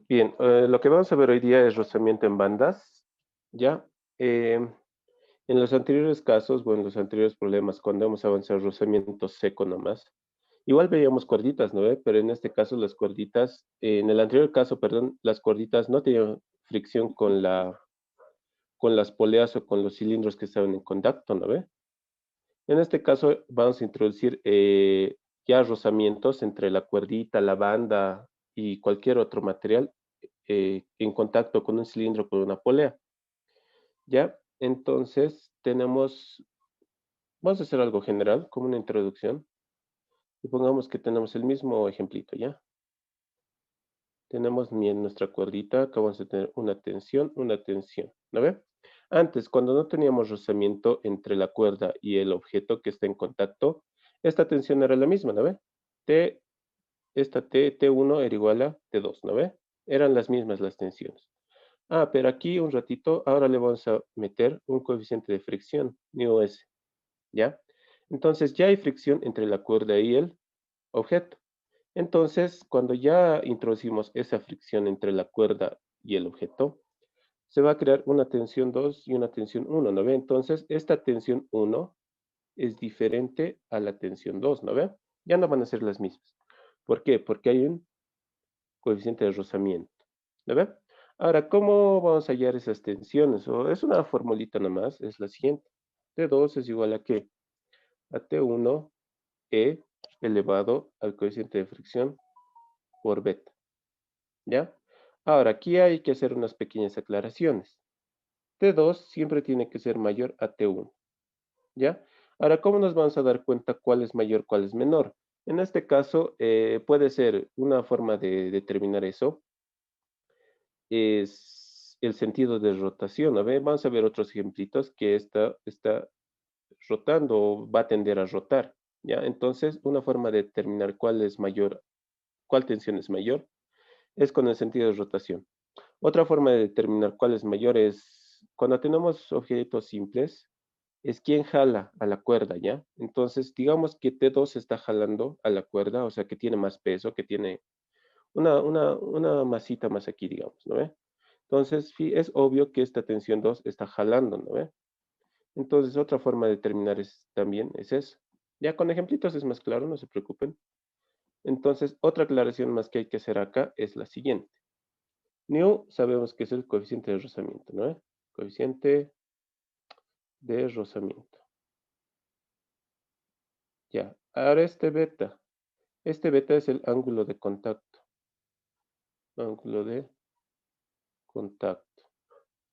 Bien, lo que vamos a ver hoy día es rozamiento en bandas, ¿ya? En los anteriores casos, bueno, en los anteriores problemas, cuando hemos avanzado rozamiento seco nomás, igual veíamos cuerditas, ¿no ve? Pero en este caso las cuerditas, en el anterior caso, perdón, las cuerditas no tenían fricción con las poleas o con los cilindros que estaban en contacto, ¿no ve? En este caso vamos a introducir ya rozamientos entre la cuerdita, la banda y cualquier otro material en contacto con un cilindro, con una polea, ¿ya? Entonces vamos a hacer algo general, como una introducción. Supongamos que tenemos el mismo ejemplito, ¿ya? Tenemos nuestra cuerdita, acá vamos a tener una tensión, ¿no ve? Antes, cuando no teníamos rozamiento entre la cuerda y el objeto que está en contacto, esta tensión era la misma, ¿no ve? T, esta T1 era igual a T2, ¿no ve? Eran las mismas las tensiones. Ah, pero aquí un ratito, ahora le vamos a meter un coeficiente de fricción, μs, ¿ya? Entonces ya hay fricción entre la cuerda y el objeto. Entonces, cuando ya introducimos esa fricción entre la cuerda y el objeto, se va a crear una tensión 2 y una tensión 1, ¿no ve? Entonces, esta tensión 1 es diferente a la tensión 2, ¿no ve? Ya no van a ser las mismas. ¿Por qué? Porque hay un coeficiente de rozamiento, ¿no ve? Ahora, ¿cómo vamos a hallar esas tensiones? O es una formulita nomás, es la siguiente. T2 es igual a ¿qué? A T1 E elevado al coeficiente de fricción por beta, ¿ya? Ahora, aquí hay que hacer unas pequeñas aclaraciones. T2 siempre tiene que ser mayor a T1, ¿ya? Ahora, ¿cómo nos vamos a dar cuenta cuál es mayor, cuál es menor? En este caso, puede ser una forma de determinar eso, es el sentido de rotación. A ver, vamos a ver otros ejemplitos que esta está rotando o va a tender a rotar, ¿ya? Entonces, una forma de determinar cuál es mayor, cuál tensión es mayor, es con el sentido de rotación. Otra forma de determinar cuál es mayor es cuando tenemos objetos simples, es quién jala a la cuerda, ¿ya? Entonces, digamos que T2 está jalando a la cuerda, o sea, que tiene más peso, que tiene una masita más aquí, digamos, ¿no ve? Entonces, es obvio que esta tensión 2 está jalando, ¿no ve? Entonces, otra forma de determinar también es eso. Ya con ejemplitos es más claro, no se preocupen. Entonces, otra aclaración más que hay que hacer acá es la siguiente. Nu sabemos que es el coeficiente de rozamiento, ¿no ve? Coeficiente de rozamiento. Ya, ahora este beta es el ángulo de contacto. Ángulo de contacto,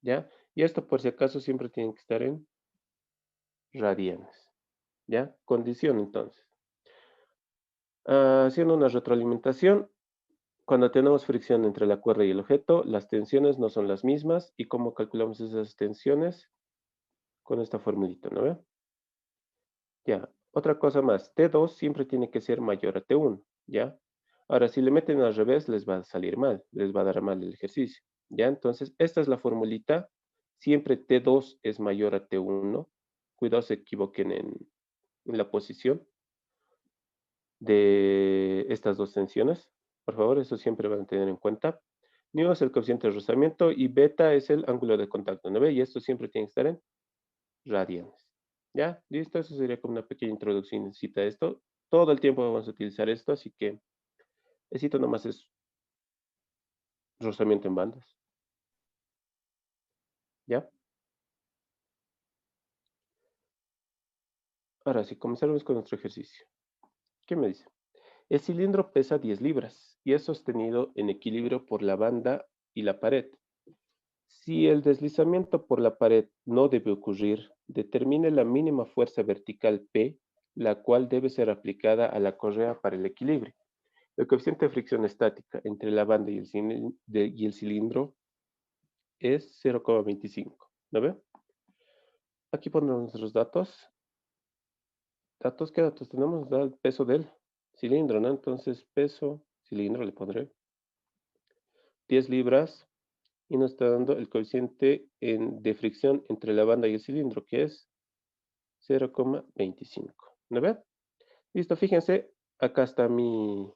¿ya? Y esto por si acaso siempre tiene que estar en radianes, ¿ya? Condición entonces. Haciendo una retroalimentación, cuando tenemos fricción entre la cuerda y el objeto, las tensiones no son las mismas. ¿Y cómo calculamos esas tensiones? Con esta formulita, ¿no ve? Ya, otra cosa más. T2 siempre tiene que ser mayor a T1, ¿ya? Ahora, si le meten al revés, les va a salir mal, les va a dar mal el ejercicio, ¿ya? Entonces, esta es la formulita. Siempre T2 es mayor a T1. Cuidado se equivoquen en la posición de estas dos tensiones. Por favor, eso siempre van a tener en cuenta. Nu es el coeficiente de rozamiento y beta es el ángulo de contacto, ¿no ve? Y esto siempre tiene que estar en radianes. ¿Ya? Listo, eso sería como una pequeña introducción necesita esto. Todo el tiempo vamos a utilizar esto, así que necesito nomás es rozamiento en bandas. ¿Ya? Ahora sí, comenzaremos con nuestro ejercicio. ¿Qué me dice? El cilindro pesa 10 libras y es sostenido en equilibrio por la banda y la pared. Si el deslizamiento por la pared no debe ocurrir, determine la mínima fuerza vertical P, la cual debe ser aplicada a la correa para el equilibrio. El coeficiente de fricción estática entre la banda y el cilindro es 0,25. ¿Lo ve? Aquí ponemos nuestros datos. ¿Datos qué datos tenemos? Da el peso del cilindro, ¿no? Entonces, peso, cilindro le pondré 10 libras y nos está dando el coeficiente de fricción entre la banda y el cilindro, que es 0,25. ¿No ve? Listo, fíjense, acá está mi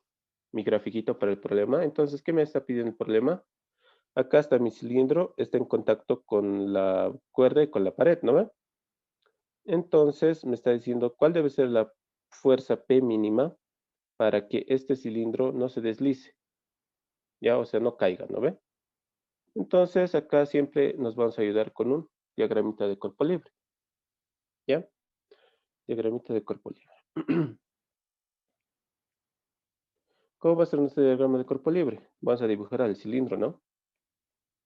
mi grafiquito para el problema. Entonces, ¿qué me está pidiendo el problema? Acá está mi cilindro, está en contacto con la cuerda y con la pared, ¿no ve? Entonces, me está diciendo cuál debe ser la fuerza P mínima para que este cilindro no se deslice, ¿ya? O sea, no caiga, ¿no ve? Entonces, acá siempre nos vamos a ayudar con un diagramita de cuerpo libre, ¿ya? Diagramita de cuerpo libre. ¿Cómo va a ser nuestro diagrama de cuerpo libre? Vamos a dibujar al cilindro, ¿no?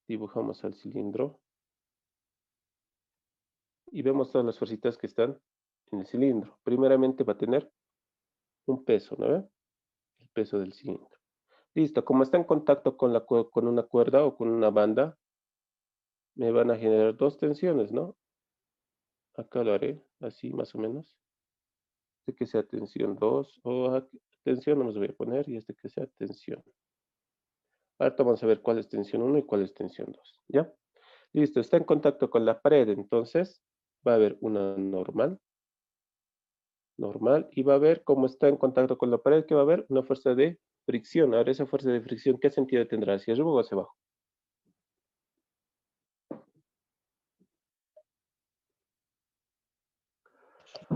Dibujamos al cilindro y vemos todas las fuercitas que están en el cilindro. Primeramente va a tener un peso, ¿no ve? El peso del cilindro. Listo, como está en contacto con, con una cuerda o con una banda, me van a generar dos tensiones, ¿no? Acá lo haré así más o menos. Este que sea tensión 2 o tensión no me voy a poner y este que sea tensión. Ahora vamos a ver cuál es tensión 1 y cuál es tensión 2, ¿ya? Listo, está en contacto con la pared, entonces va a haber una normal, normal, y va a haber, como está en contacto con la pared, que va a haber una fuerza de fricción. Ahora esa fuerza de fricción, ¿qué sentido tendrá? ¿Hacia arriba o hacia abajo?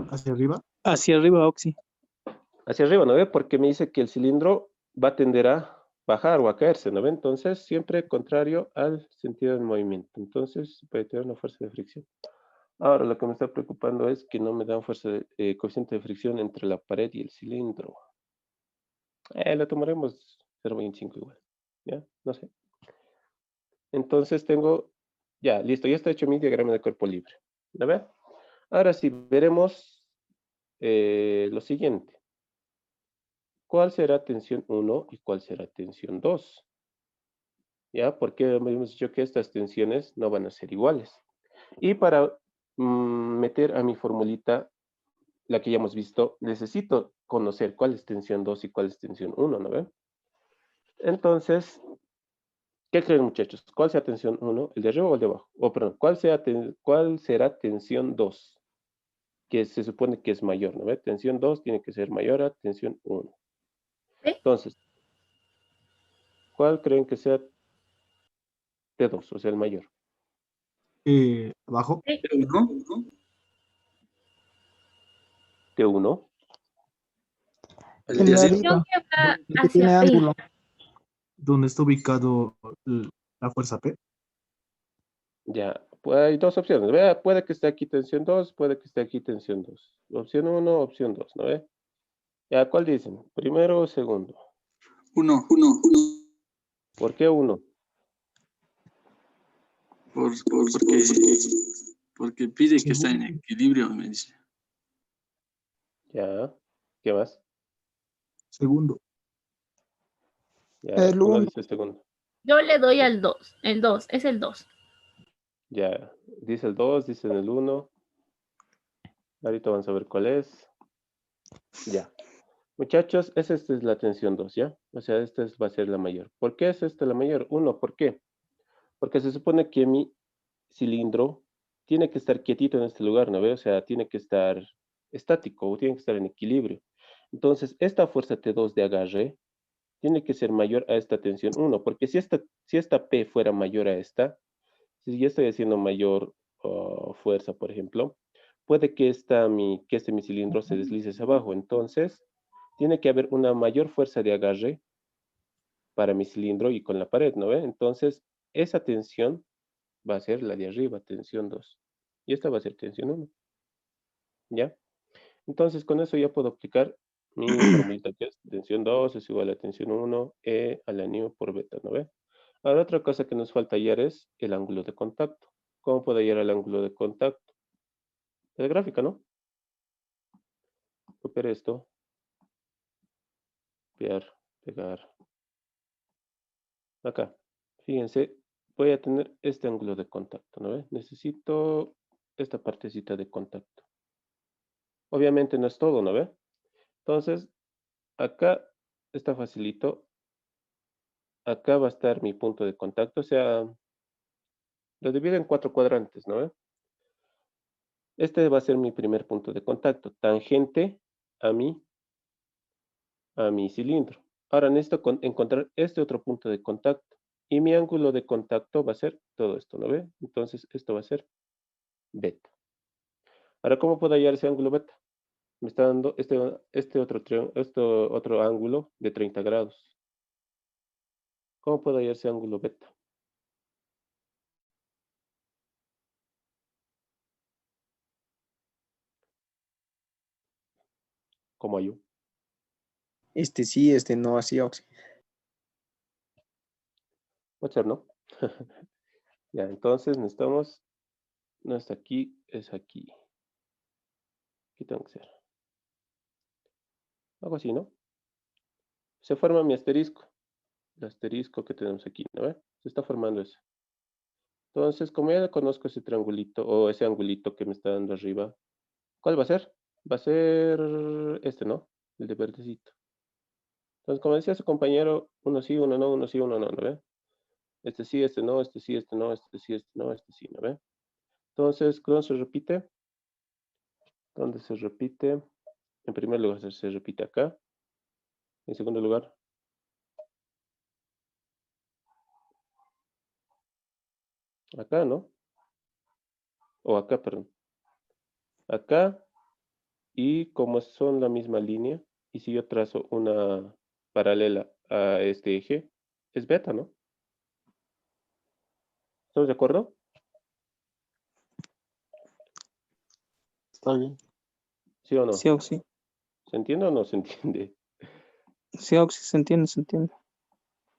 ¿Hacia arriba? Hacia arriba, Oxy. Hacia arriba, ¿no ve? Porque me dice que el cilindro va a tender a bajar o a caerse, ¿no ve? Entonces, siempre contrario al sentido del movimiento. Entonces, puede tener una fuerza de fricción. Ahora, lo que me está preocupando es que no me dan fuerza de, coeficiente de fricción entre la pared y el cilindro. Lo tomaremos 0,25 igual, ¿ya? No sé. Entonces tengo, ya, listo, ya está hecho mi diagrama de cuerpo libre. ¿La ve? Ahora sí, veremos lo siguiente. ¿Cuál será tensión 1 y cuál será tensión 2? ¿Ya? Porque hemos dicho que estas tensiones no van a ser iguales. Y para meter a mi formulita, la que ya hemos visto, necesito conocer cuál es tensión 2 y cuál es tensión 1, ¿no ven? Entonces, ¿qué creen, muchachos? ¿Cuál sea tensión 1, el de arriba o el de abajo? O perdón, ¿cuál será tensión 2? Que se supone que es mayor, ¿no ve? Tensión 2 tiene que ser mayor a tensión 1. ¿Sí? Entonces, ¿cuál creen que sea T2, o sea, el mayor? ¿Abajo? Sí. ¿No? T1. El El de de arriba. arriba, Tensión que va el que tiene hacia P. ángulo. ¿Dónde está ubicado la fuerza P? Ya, pues hay dos opciones. Vea, puede que esté aquí tensión 2, puede que esté aquí tensión 2. Opción 1, opción 2, ¿no ve? Ya, ¿cuál dicen? ¿Primero o segundo? Uno. ¿Por qué 1? Porque pide que está en equilibrio, me dice. Ya, ¿qué más? Segundo. Ya, El uno 1. dice segundo. Yo le doy al 2. El 2, es el 2. Ya, dice el 2, dice el 1. Ahorita vamos a ver cuál es. Ya. Muchachos, esta es la tensión 2, ¿ya? O sea, va a ser la mayor. ¿Por qué es esta la mayor? 1, ¿por qué? Porque se supone que mi cilindro tiene que estar quietito en este lugar, ¿no ve? O sea, tiene que estar estático o tiene que estar en equilibrio. Entonces, esta fuerza T2 de agarre tiene que ser mayor a esta tensión 1, porque si esta P fuera mayor a esta, si yo estoy haciendo mayor fuerza, por ejemplo, puede que mi cilindro se deslice hacia abajo. Entonces, tiene que haber una mayor fuerza de agarre para mi cilindro y con la pared, ¿no ve? Entonces, esa tensión va a ser la de arriba, tensión 2. Y esta va a ser tensión 1, ¿ya? Entonces, con eso ya puedo aplicar mi formulita que es tensión 2 es igual a tensión 1, E a la nu por beta, ¿no ve? Ahora, otra cosa que nos falta hallar es el ángulo de contacto. ¿Cómo puedo hallar el ángulo de contacto? Es gráfica, ¿no? Copiar esto, copiar, pegar. Acá, fíjense, voy a tener este ángulo de contacto, ¿no ve? Necesito esta partecita de contacto. Obviamente no es todo, ¿no ve? Entonces, acá está facilito. Acá va a estar mi punto de contacto, o sea, lo divido en 4 cuadrantes, ¿no ve? Este va a ser mi primer punto de contacto, tangente a mi cilindro. Ahora necesito encontrar este otro punto de contacto. Y mi ángulo de contacto va a ser todo esto, ¿no ve? Entonces, esto va a ser beta. Ahora, ¿cómo puedo hallar ese ángulo beta? Me está dando este otro ángulo de 30 grados. ¿Cómo puedo hallar ese ángulo beta? ¿Cómo hallo? Este sí, este no, así, Oxy. Puede ser, ¿no? Ya, entonces necesitamos, no es aquí, es aquí. Aquí tengo que ser. Algo así, ¿no? Se forma mi asterisco. El asterisco que tenemos aquí, ¿no ve? Se está formando eso. Entonces, como ya conozco ese triangulito o ese angulito que me está dando arriba, ¿cuál va a ser? Va a ser este, ¿no? El de verdecito. Entonces, como decía su compañero, uno sí, uno no, uno sí, uno no, ¿no ve? Este sí, este no, este sí, este no, este sí, este no, este sí, ¿no ve? Entonces, ¿dónde se repite? ¿Dónde se repite? En primer lugar, se repite acá. En segundo lugar, acá, ¿no? O acá, perdón. Acá, y como son la misma línea, y si yo trazo una paralela a este eje, es beta, ¿no? ¿Estamos de acuerdo? Está bien. ¿Sí o no? Sí, Oxy. ¿Se entiende o no se entiende? Sí, Oxy, se entiende, se entiende.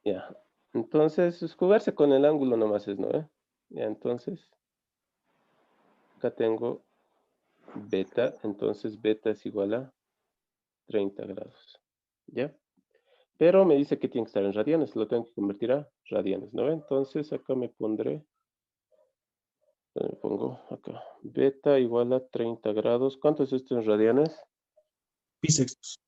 Ya. Entonces, es jugarse con el ángulo nomás es, ¿no? Ya, entonces, acá tengo beta, entonces beta es igual a 30 grados. ¿Ya? Pero me dice que tiene que estar en radianes, lo tengo que convertir a radianes, ¿no? Entonces, acá me pondré, me pongo acá, beta igual a 30 grados. ¿Cuánto es esto en radianes? Pi sextos.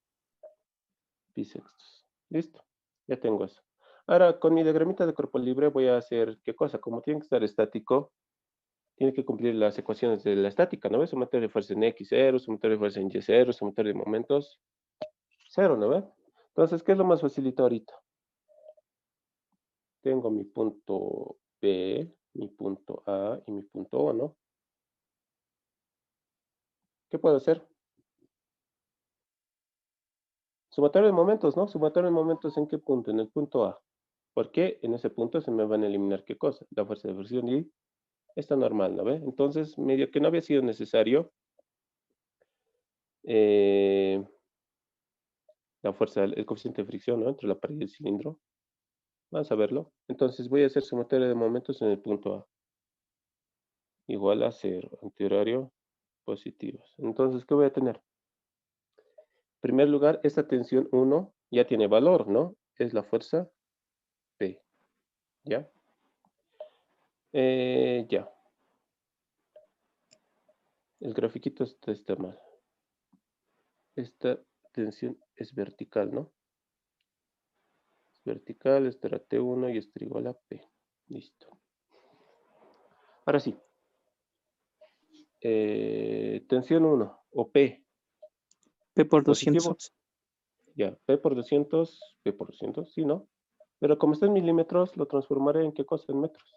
Pi sextos. Listo, ya tengo eso. Ahora, con mi diagramita de cuerpo libre voy a hacer, ¿qué cosa? Como tiene que estar estático, tiene que cumplir las ecuaciones de la estática, ¿no ves? Sumator de fuerza en X0, sumator de fuerza en Y0, sumator de momentos 0, ¿no ves? Entonces, ¿qué es lo más facilito ahorita? Tengo mi punto P, mi punto A y mi punto O, ¿no? ¿Qué puedo hacer? Sumatorio de momentos, ¿no? Sumatorio de momentos, ¿en qué punto? En el punto A. ¿Por qué? En ese punto se me van a eliminar, ¿qué cosa? La fuerza de fricción y está normal, ¿no ve? Entonces, medio que no había sido necesario la fuerza, el coeficiente de fricción, ¿no? Entre la pared y el cilindro. Vamos a verlo. Entonces voy a hacer sumatoria de momentos en el punto A. Igual a 0, antihorario, positivos. Entonces, ¿qué voy a tener? En primer lugar, esta tensión 1 ya tiene valor, ¿no? Es la fuerza P, ¿ya? Ya. El grafiquito está mal. Esta tensión es vertical, ¿no? Es vertical, esta era T1 y esta era igual a P. Listo. Ahora sí. Tensión 1, o P, P por positivo. 200. Ya, P por 200, P por 200, sí, ¿no? Pero como está en milímetros, lo transformaré en qué cosa, en metros.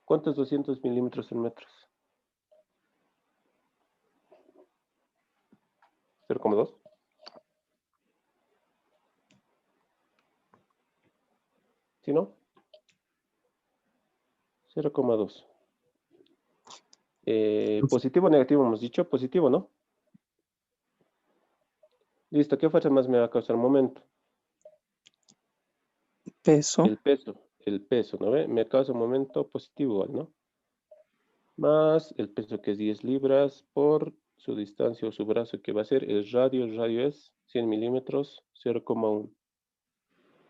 ¿Cuánto es 200 milímetros en metros? 0,2. ¿Sí, no? 0,2. Positivo o negativo hemos dicho, positivo, ¿no? Listo, ¿qué fuerza más me va a causar momento? Peso. El peso, ¿no ve? Me causa un momento positivo igual, ¿no? Más el peso que es 10 libras por su distancia o su brazo que va a ser el radio es 100 milímetros, 0,1.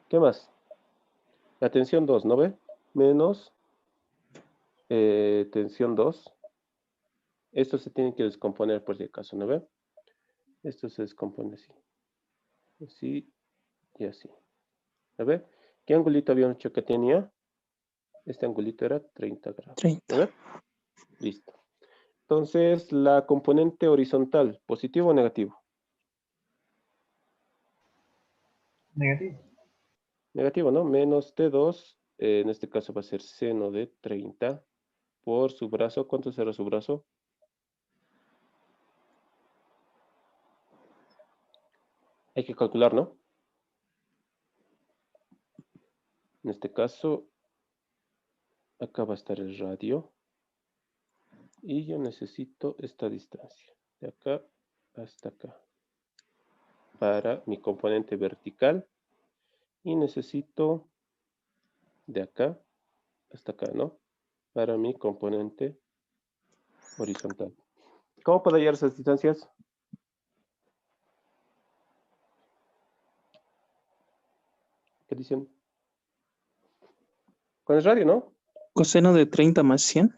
¿Qué más? La tensión 2, ¿no ve? Menos tensión 2. Esto se tiene que descomponer por si acaso, ¿no ve? Esto se descompone así. Así y así. ¿No ve? ¿Qué angulito habíamos dicho que tenía? Este angulito era 30 grados. 30. ¿No ve? Listo. Entonces, la componente horizontal, ¿positivo o negativo? Negativo, ¿no? Menos T2, en este caso va a ser seno de 30 por su brazo. ¿Cuánto será su brazo? Hay que calcular, ¿no? En este caso, acá va a estar el radio. Y yo necesito esta distancia, de acá hasta acá, para mi componente vertical. Y necesito de acá hasta acá, ¿no? Para mi componente horizontal. ¿Cómo puedo hallar esas distancias? ¿Qué dicen? Con el radio, ¿no? Coseno de 30 más 100.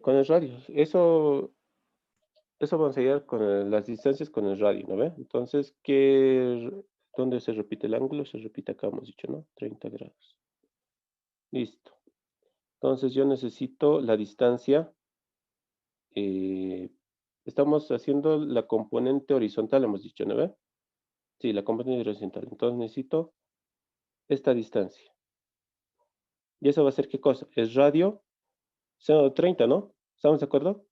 Con el radio. Eso vamos a hallar con las distancias con el radio, ¿no ve? Entonces, ¿dónde se repite el ángulo? Se repite acá, hemos dicho, ¿no? 30 grados. Listo. Entonces, yo necesito la distancia. Estamos haciendo la componente horizontal, hemos dicho, ¿no ve? Sí, la componente horizontal. Entonces, necesito esta distancia. ¿Y eso va a ser qué cosa? Es radio seno de 30, ¿no? ¿Estamos de acuerdo?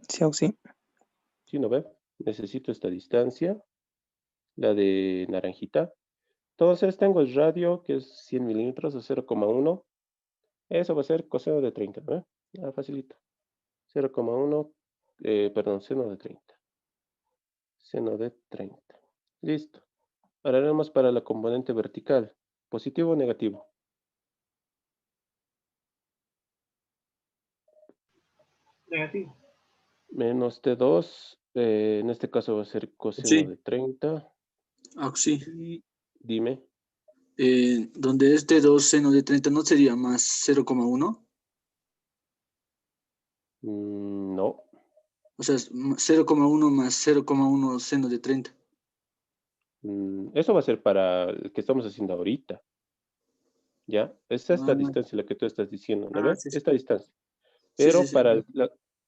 Sí, o sí. Sí, ¿no ve? Necesito esta distancia, la de naranjita. Entonces tengo el radio, que es 100 milímetros o 0,1. Eso va a ser coseno de 30, ¿no ve? Ah, facilito. 0,1, perdón, seno de 30. Seno de 30. Listo. Ahora haremos para la componente vertical. ¿Positivo o negativo? Negativo. Menos T2, en este caso va a ser coseno Sí. de 30. Sí. Y dime, Donde es T2 seno de 30, ¿no sería más 0,1? no. O sea, es 0,1 más 0,1 seno de 30. Eso va a ser para el que estamos haciendo ahorita. ¿Ya? Es esta Ah, distancia la que tú estás diciendo, ¿no ves? sí, sí. Esta distancia. Sí, sí, Pero sí.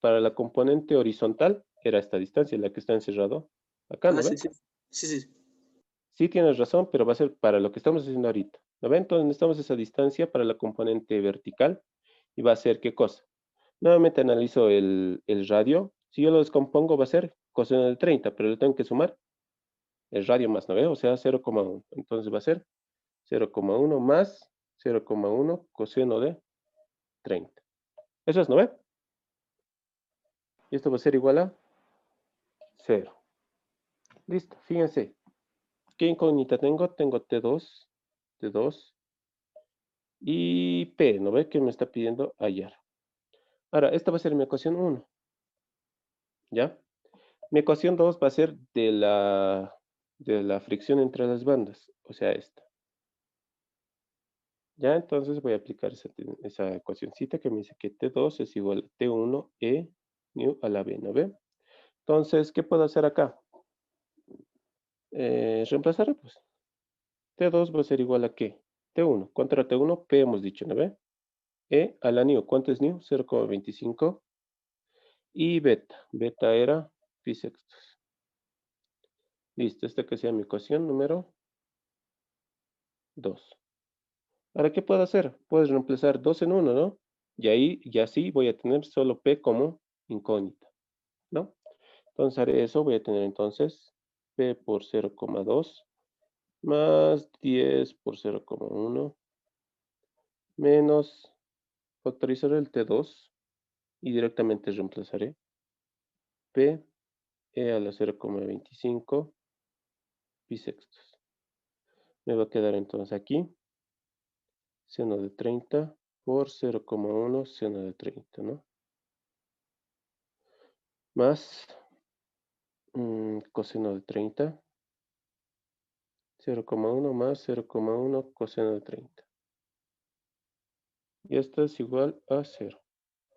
para la componente horizontal era esta distancia, la que está encerrado acá, ¿no Sí, ves? sí. Sí, sí. Sí tienes razón, pero va a ser para lo que estamos haciendo ahorita. ¿No ves? Entonces necesitamos esa distancia para la componente vertical. ¿Y va a ser qué cosa? Nuevamente analizo el radio. Si yo lo descompongo va a ser coseno de 30, pero le tengo que sumar el radio más, ¿no ves? O sea, 0,1. Entonces va a ser 0,1 más 0,1 coseno de 30. Eso es, ¿no ve? Y esto va a ser igual a 0. Listo, fíjense. ¿Qué incógnita tengo? Tengo T2 y P, ¿no ve? Que me está pidiendo hallar. Ahora, esta va a ser mi ecuación 1, ¿ya? Mi ecuación 2 va a ser de la fricción entre las bandas, o sea, esta. Ya, entonces voy a aplicar esa ecuacioncita que me dice que T2 es igual a T1 E nu a la B, ¿no ve? Entonces, ¿qué puedo hacer acá? Reemplazar, pues. T2 va a ser igual a ¿qué? T1. ¿Cuánto era T1? P hemos dicho, ¿no ve? E a la nu. ¿Cuánto es nu? 0,25. Y beta. Beta era pi sextos. Listo, esta que sea mi ecuación número 2. Ahora, ¿qué puedo hacer? Puedes reemplazar 2 en 1, ¿no? Y ahí, ya sí, voy a tener solo P como incógnita, ¿no? Entonces haré eso, voy a tener entonces P por 0,2 más 10 por 0,1 menos factorizar el T2 y directamente reemplazaré P e a la 0,25 pi sextos. Me va a quedar entonces aquí seno de 30 por 0,1 seno de 30, ¿no? Más coseno de 30, 0,1 más 0,1 coseno de 30. Y esto es igual a 0.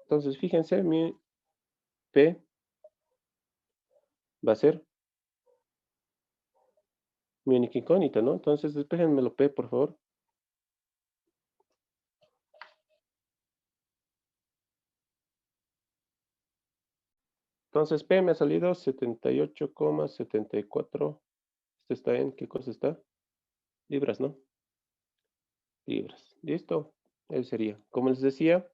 Entonces, fíjense, mi P va a ser mi única incógnita, ¿no? Entonces, despéjenmelo P, por favor. Entonces, P me ha salido 78,74. ¿Este está en qué cosa está? Libras, ¿no? Libras. ¿Listo? Él sería. Como les decía,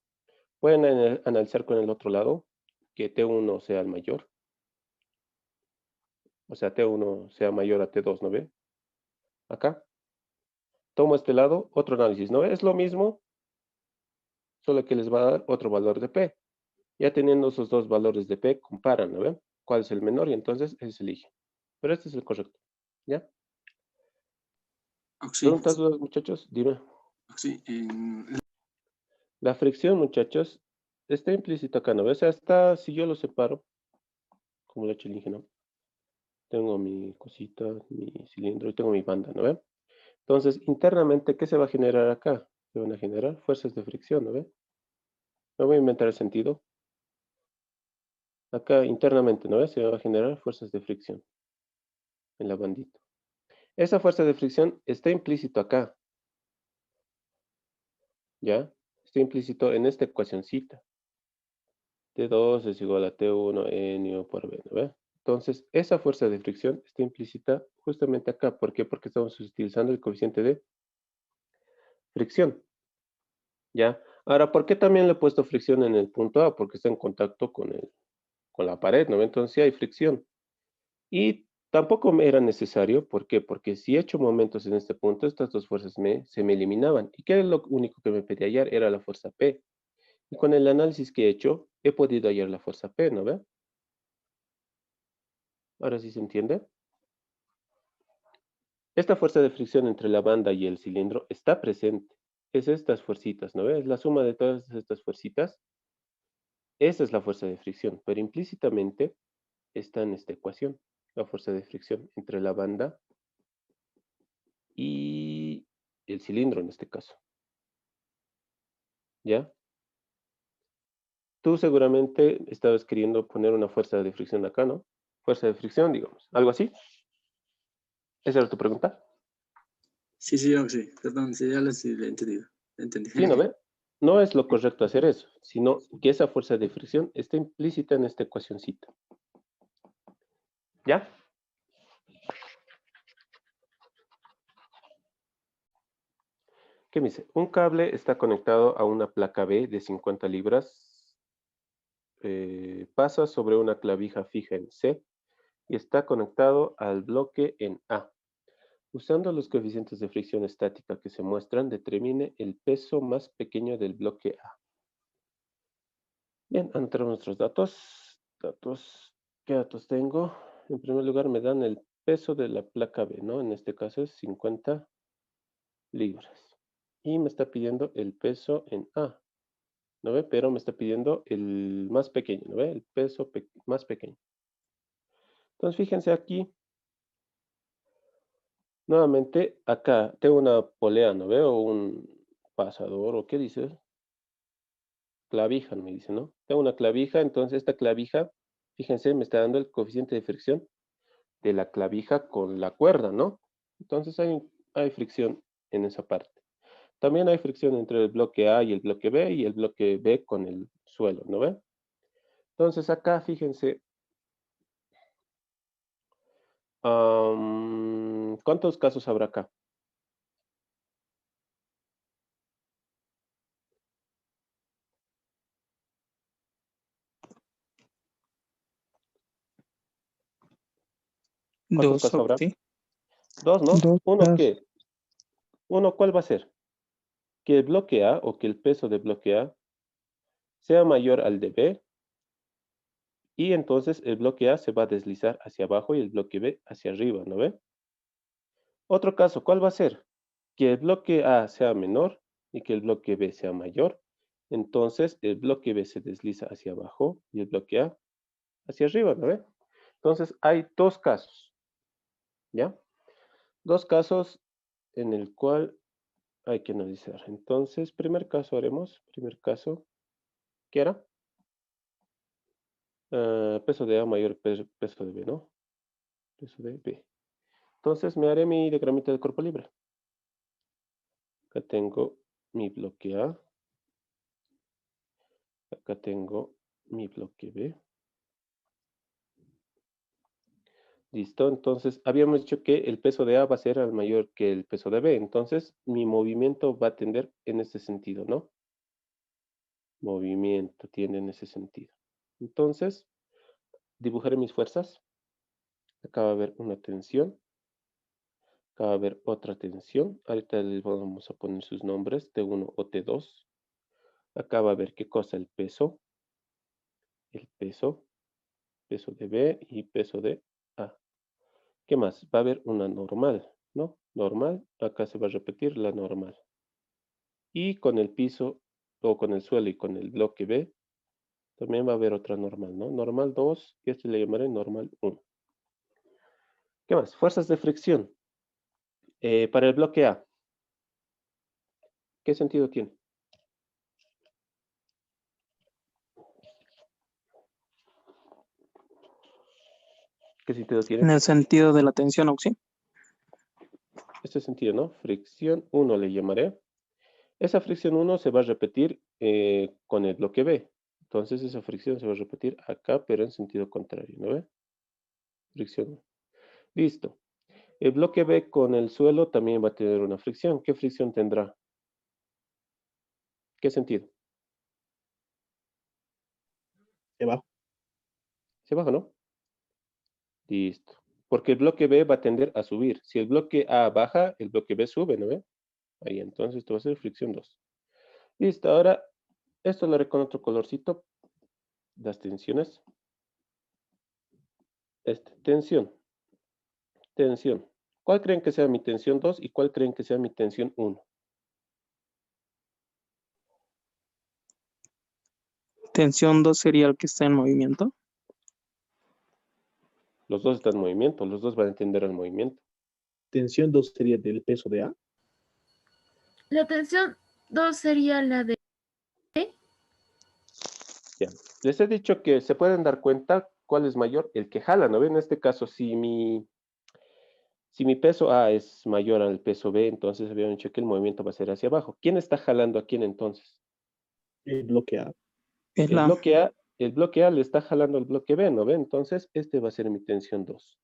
pueden analizar con el otro lado, que T1 sea el mayor. O sea, T1 sea mayor a T2, ¿no ve? Acá. Tomo este lado, otro análisis, ¿no ve? Es lo mismo, solo que les va a dar otro valor de P. Ya teniendo esos dos valores de P, comparan, ¿no ven? ¿Cuál es el menor? Y entonces ese se elige. Pero este es el correcto. ¿Ya? Sí, ¿Preguntas, dudas, muchachos? Dime. sí, La fricción, muchachos, está implícita acá, ¿no ves? O sea, está, si yo lo separo, como lo he hecho el ingeniero, tengo mi cosita, mi cilindro y tengo mi banda, ¿no ven? Entonces, internamente, ¿qué se va a generar acá? Se van a generar fuerzas de fricción, ¿no ven? Me voy a inventar el sentido. Acá internamente, ¿no ves? Se va a generar fuerzas de fricción en la bandita. Esa fuerza de fricción está implícito acá, ¿ya? Está implícito en esta ecuacioncita. T2 es igual a T1 N por B, ¿no ve? Entonces, esa fuerza de fricción está implícita justamente acá. ¿Por qué? Porque estamos utilizando el coeficiente de fricción, ¿ya? Ahora, ¿por qué también le he puesto fricción en el punto A? Porque está en contacto con la pared, ¿no ve? Entonces sí hay fricción. Y tampoco me era necesario, ¿por qué? Porque si he hecho momentos en este punto, estas dos fuerzas se me eliminaban. ¿Y qué es lo único que me pedía hallar? Era la fuerza P. Y con el análisis que he hecho, he podido hallar la fuerza P, ¿no ve? Ahora sí se entiende. Esta fuerza de fricción entre la banda y el cilindro está presente. Es estas fuercitas, ¿no ve? Es la suma de todas estas fuercitas. Esa es la fuerza de fricción, pero implícitamente está en esta ecuación, la fuerza de fricción entre la banda y el cilindro en este caso. ¿Ya? Tú seguramente estabas queriendo poner una fuerza de fricción acá, ¿no? Fuerza de fricción, digamos. ¿Algo así? ¿Esa era tu pregunta? sí, sí, perdón, sí, sí, lo he entendido, lo entendí. Sí, ¿no ve? No es lo correcto hacer eso, sino que esa fuerza de fricción está implícita en esta ecuacioncita. ¿Ya? ¿Qué me dice? Un cable está conectado a una placa B de 50 libras, pasa sobre una clavija fija en C y está conectado al bloque en A. Usando los coeficientes de fricción estática que se muestran, determine el peso más pequeño del bloque A. Bien, anotamos nuestros datos. ¿Qué datos tengo? En primer lugar, me dan el peso de la placa B, ¿no? En este caso es 50 libras. Y me está pidiendo el peso en A, ¿no ve? Pero me está pidiendo el más pequeño, ¿no ve? El peso más pequeño. Entonces, fíjense aquí. Nuevamente, acá tengo una polea, ¿no veo? Un pasador, ¿o qué dice? Clavija, me dice, ¿no? Tengo una clavija, entonces esta clavija, fíjense, me está dando el coeficiente de fricción de la clavija con la cuerda, ¿no? Entonces hay fricción en esa parte. También hay fricción entre el bloque A y el bloque B y el bloque B con el suelo, ¿no ve? Entonces acá, fíjense, ¿cuántos casos habrá acá? ¿Cuántos Dos casos sobre habrá? ti. Dos, ¿no? Dos ¿Uno casos. qué? ¿Uno cuál va a ser? Que el bloque A o que el peso de bloque A sea mayor al de B y entonces el bloque A se va a deslizar hacia abajo y el bloque B hacia arriba, ¿no ve? Otro caso, ¿cuál va a ser? Que el bloque A sea menor y que el bloque B sea mayor. Entonces el bloque B se desliza hacia abajo y el bloque A hacia arriba, ¿no ve? Entonces hay dos casos, ¿ya? Dos casos en el cual hay que analizar. Entonces, primer caso haremos, primer caso, ¿qué era? Peso de A mayor peso de B, ¿no? Peso de B. Entonces me haré mi diagramita de cuerpo libre. Acá tengo mi bloque A. Acá tengo mi bloque B. Listo, entonces habíamos dicho que el peso de A va a ser al mayor que el peso de B. Entonces mi movimiento va a tender en ese sentido, ¿no? Movimiento tiende en ese sentido. Entonces, dibujaré mis fuerzas. Acá va a haber una tensión. Acá va a haber otra tensión. Ahorita les vamos a poner sus nombres, T1 o T2. Acá va a haber qué cosa, el peso de B y peso de A. ¿Qué más? Va a haber una normal, ¿no? Normal, acá se va a repetir la normal. Y con el piso, o con el suelo y con el bloque B, también va a haber otra normal, ¿no? Normal 2, y este le llamaré normal 1. ¿Qué más? Fuerzas de fricción. Para el bloque A, ¿qué sentido tiene? ¿Qué sentido tiene? En el sentido de la tensión, ¿o sí? Este sentido, ¿no? Fricción 1 le llamaré. Esa fricción 1 se va a repetir con el bloque B. Entonces esa fricción se va a repetir acá, pero en sentido contrario, ¿no ve? Fricción 1. Listo. El bloque B con el suelo también va a tener una fricción. ¿Qué fricción tendrá? ¿Qué sentido? Debajo. Hacia abajo, ¿no? Listo. Porque el bloque B va a tender a subir. Si el bloque A baja, el bloque B sube, ¿no ve? Ahí, entonces esto va a ser fricción 2. Listo, ahora esto lo haré con otro colorcito. Las tensiones. Tensión. Tensión. ¿Cuál creen que sea mi tensión 2 y cuál creen que sea mi tensión 1? Tensión 2 sería el que está en movimiento. Los dos están en movimiento, los dos van a tender al movimiento. Tensión 2 sería del peso de A. La tensión 2 sería la de Ya. Les he dicho que se pueden dar cuenta cuál es mayor, el que jala, ¿no ven? En este caso, si mi peso A es mayor al peso B, entonces habíamos dicho que el movimiento va a ser hacia abajo. ¿Quién está jalando a quién entonces? El bloque A. Es El la bloque A le está jalando al bloque B, ¿no ve? Entonces, este va a ser mi tensión 2.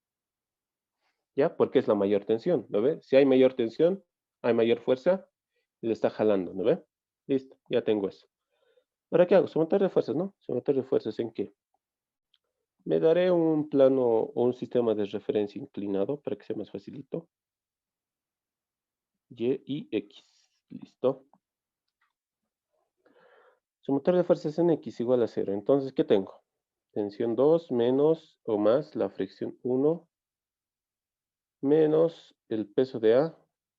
¿Ya? Porque es la mayor tensión, ¿no ve? Si hay mayor tensión, hay mayor fuerza, y le está jalando, ¿no ve? Listo, ya tengo eso. ¿Ahora qué hago? Sumatorio de fuerzas, ¿no? Sumatorio de fuerzas, ¿en qué? Me daré un plano o un sistema de referencia inclinado para que sea más facilito. Y y X. Listo. Sumatorio de fuerzas en X igual a 0. Entonces, ¿qué tengo? Tensión 2 menos o más la fricción 1 menos el peso de A.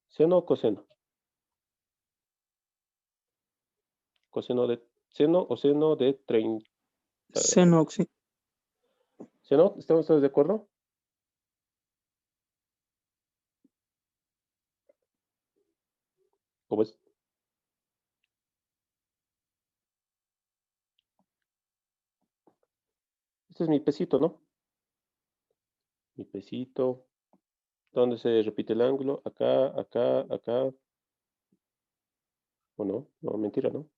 ¿Seno o coseno? Seno o seno de 30. seno, sí. ¿Seno? ¿Estamos todos de acuerdo? ¿Cómo es? Este es mi pesito, ¿no? Mi pesito. ¿Dónde se repite el ángulo? Acá, acá, acá. ¿O no? No, mentira, ¿no?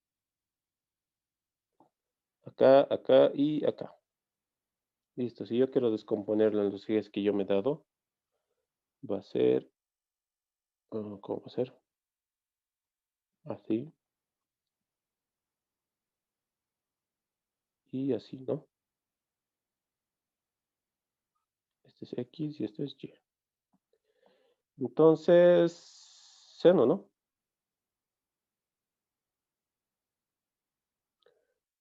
Acá, acá y acá. Listo. Si yo quiero descomponerlo en los ejes que yo me he dado, va a ser... ¿cómo va a ser? Así. Y así, ¿no? Este es X y este es Y. Entonces, seno, ¿no?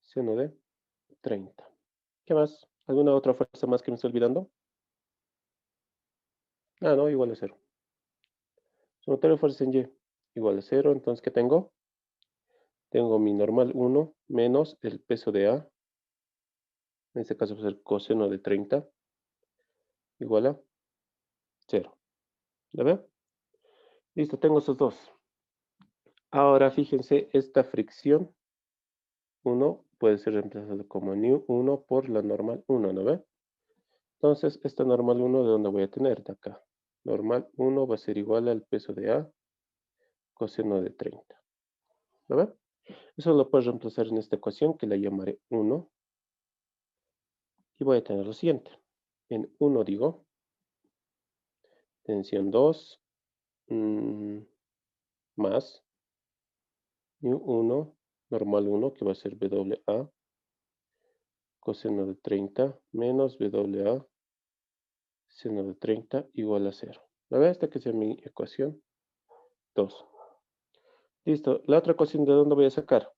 Seno de 30. ¿Qué más? ¿Alguna otra fuerza más que me estoy olvidando? Ah, no, igual a 0. Sumatorio de fuerzas en Y igual a 0. Entonces, ¿qué tengo? Tengo mi normal 1 menos el peso de A. En este caso va a ser coseno de 30 igual a 0. ¿La veo? Listo, tengo esos dos. Ahora fíjense, esta fricción 1 puede ser reemplazada como nu1 por la normal 1, ¿no ve? Entonces, esta normal 1, ¿de dónde voy a tener? De acá. Normal 1 va a ser igual al peso de A coseno de 30. ¿Lo ve? Eso lo puedo reemplazar en esta ecuación que la llamaré 1. Y voy a tener lo siguiente. En 1 digo, tensión 2, más nu 1, normal 1, que va a ser WA, coseno de 30, menos WA, seno de 30, igual a 0. ¿La ve? Esta que sea mi ecuación 2. Listo. La otra ecuación, ¿de dónde voy a sacar?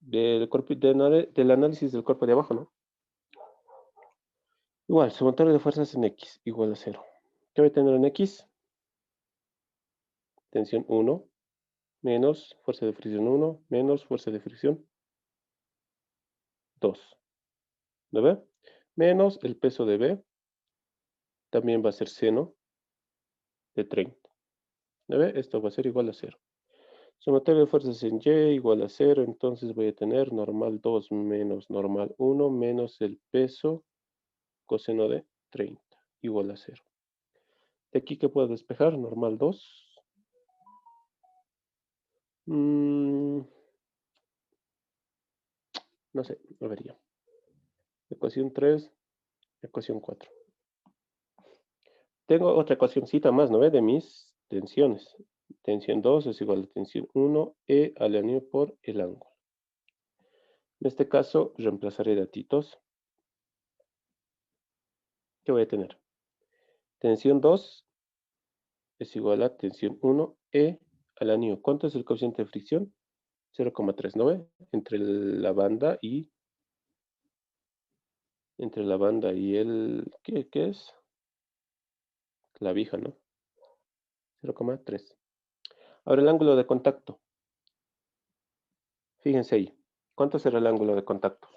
Del análisis del cuerpo de abajo, ¿no? Igual, sumatorio de fuerzas en X igual a 0. ¿Qué voy a tener en X? Tensión 1 menos fuerza de fricción 1 menos fuerza de fricción 2. ¿Lo ve? Menos el peso de B, también va a ser seno de 30. ¿Lo ve? Esto va a ser igual a 0. Sumatorio de fuerzas en Y igual a 0, entonces voy a tener normal 2 menos normal 1 menos el peso coseno de 30 igual a 0. De aquí que puedo despejar, normal 2. No sé, lo vería. Ecuación 3, ecuación 4. Tengo otra ecuacióncita más, ¿no ve? De mis tensiones. Tensión 2 es igual a tensión 1, E al la por el ángulo. En este caso, reemplazaré datitos. ¿Qué voy a tener? Tensión 2 es igual a tensión 1, E al la. ¿Cuánto es el coeficiente de fricción? 0,3, ¿no ve? Entre la banda y el... ¿Qué es? Clavija, ¿no? 0,3. Ahora el ángulo de contacto. Fíjense ahí. ¿Cuánto será el ángulo de contacto?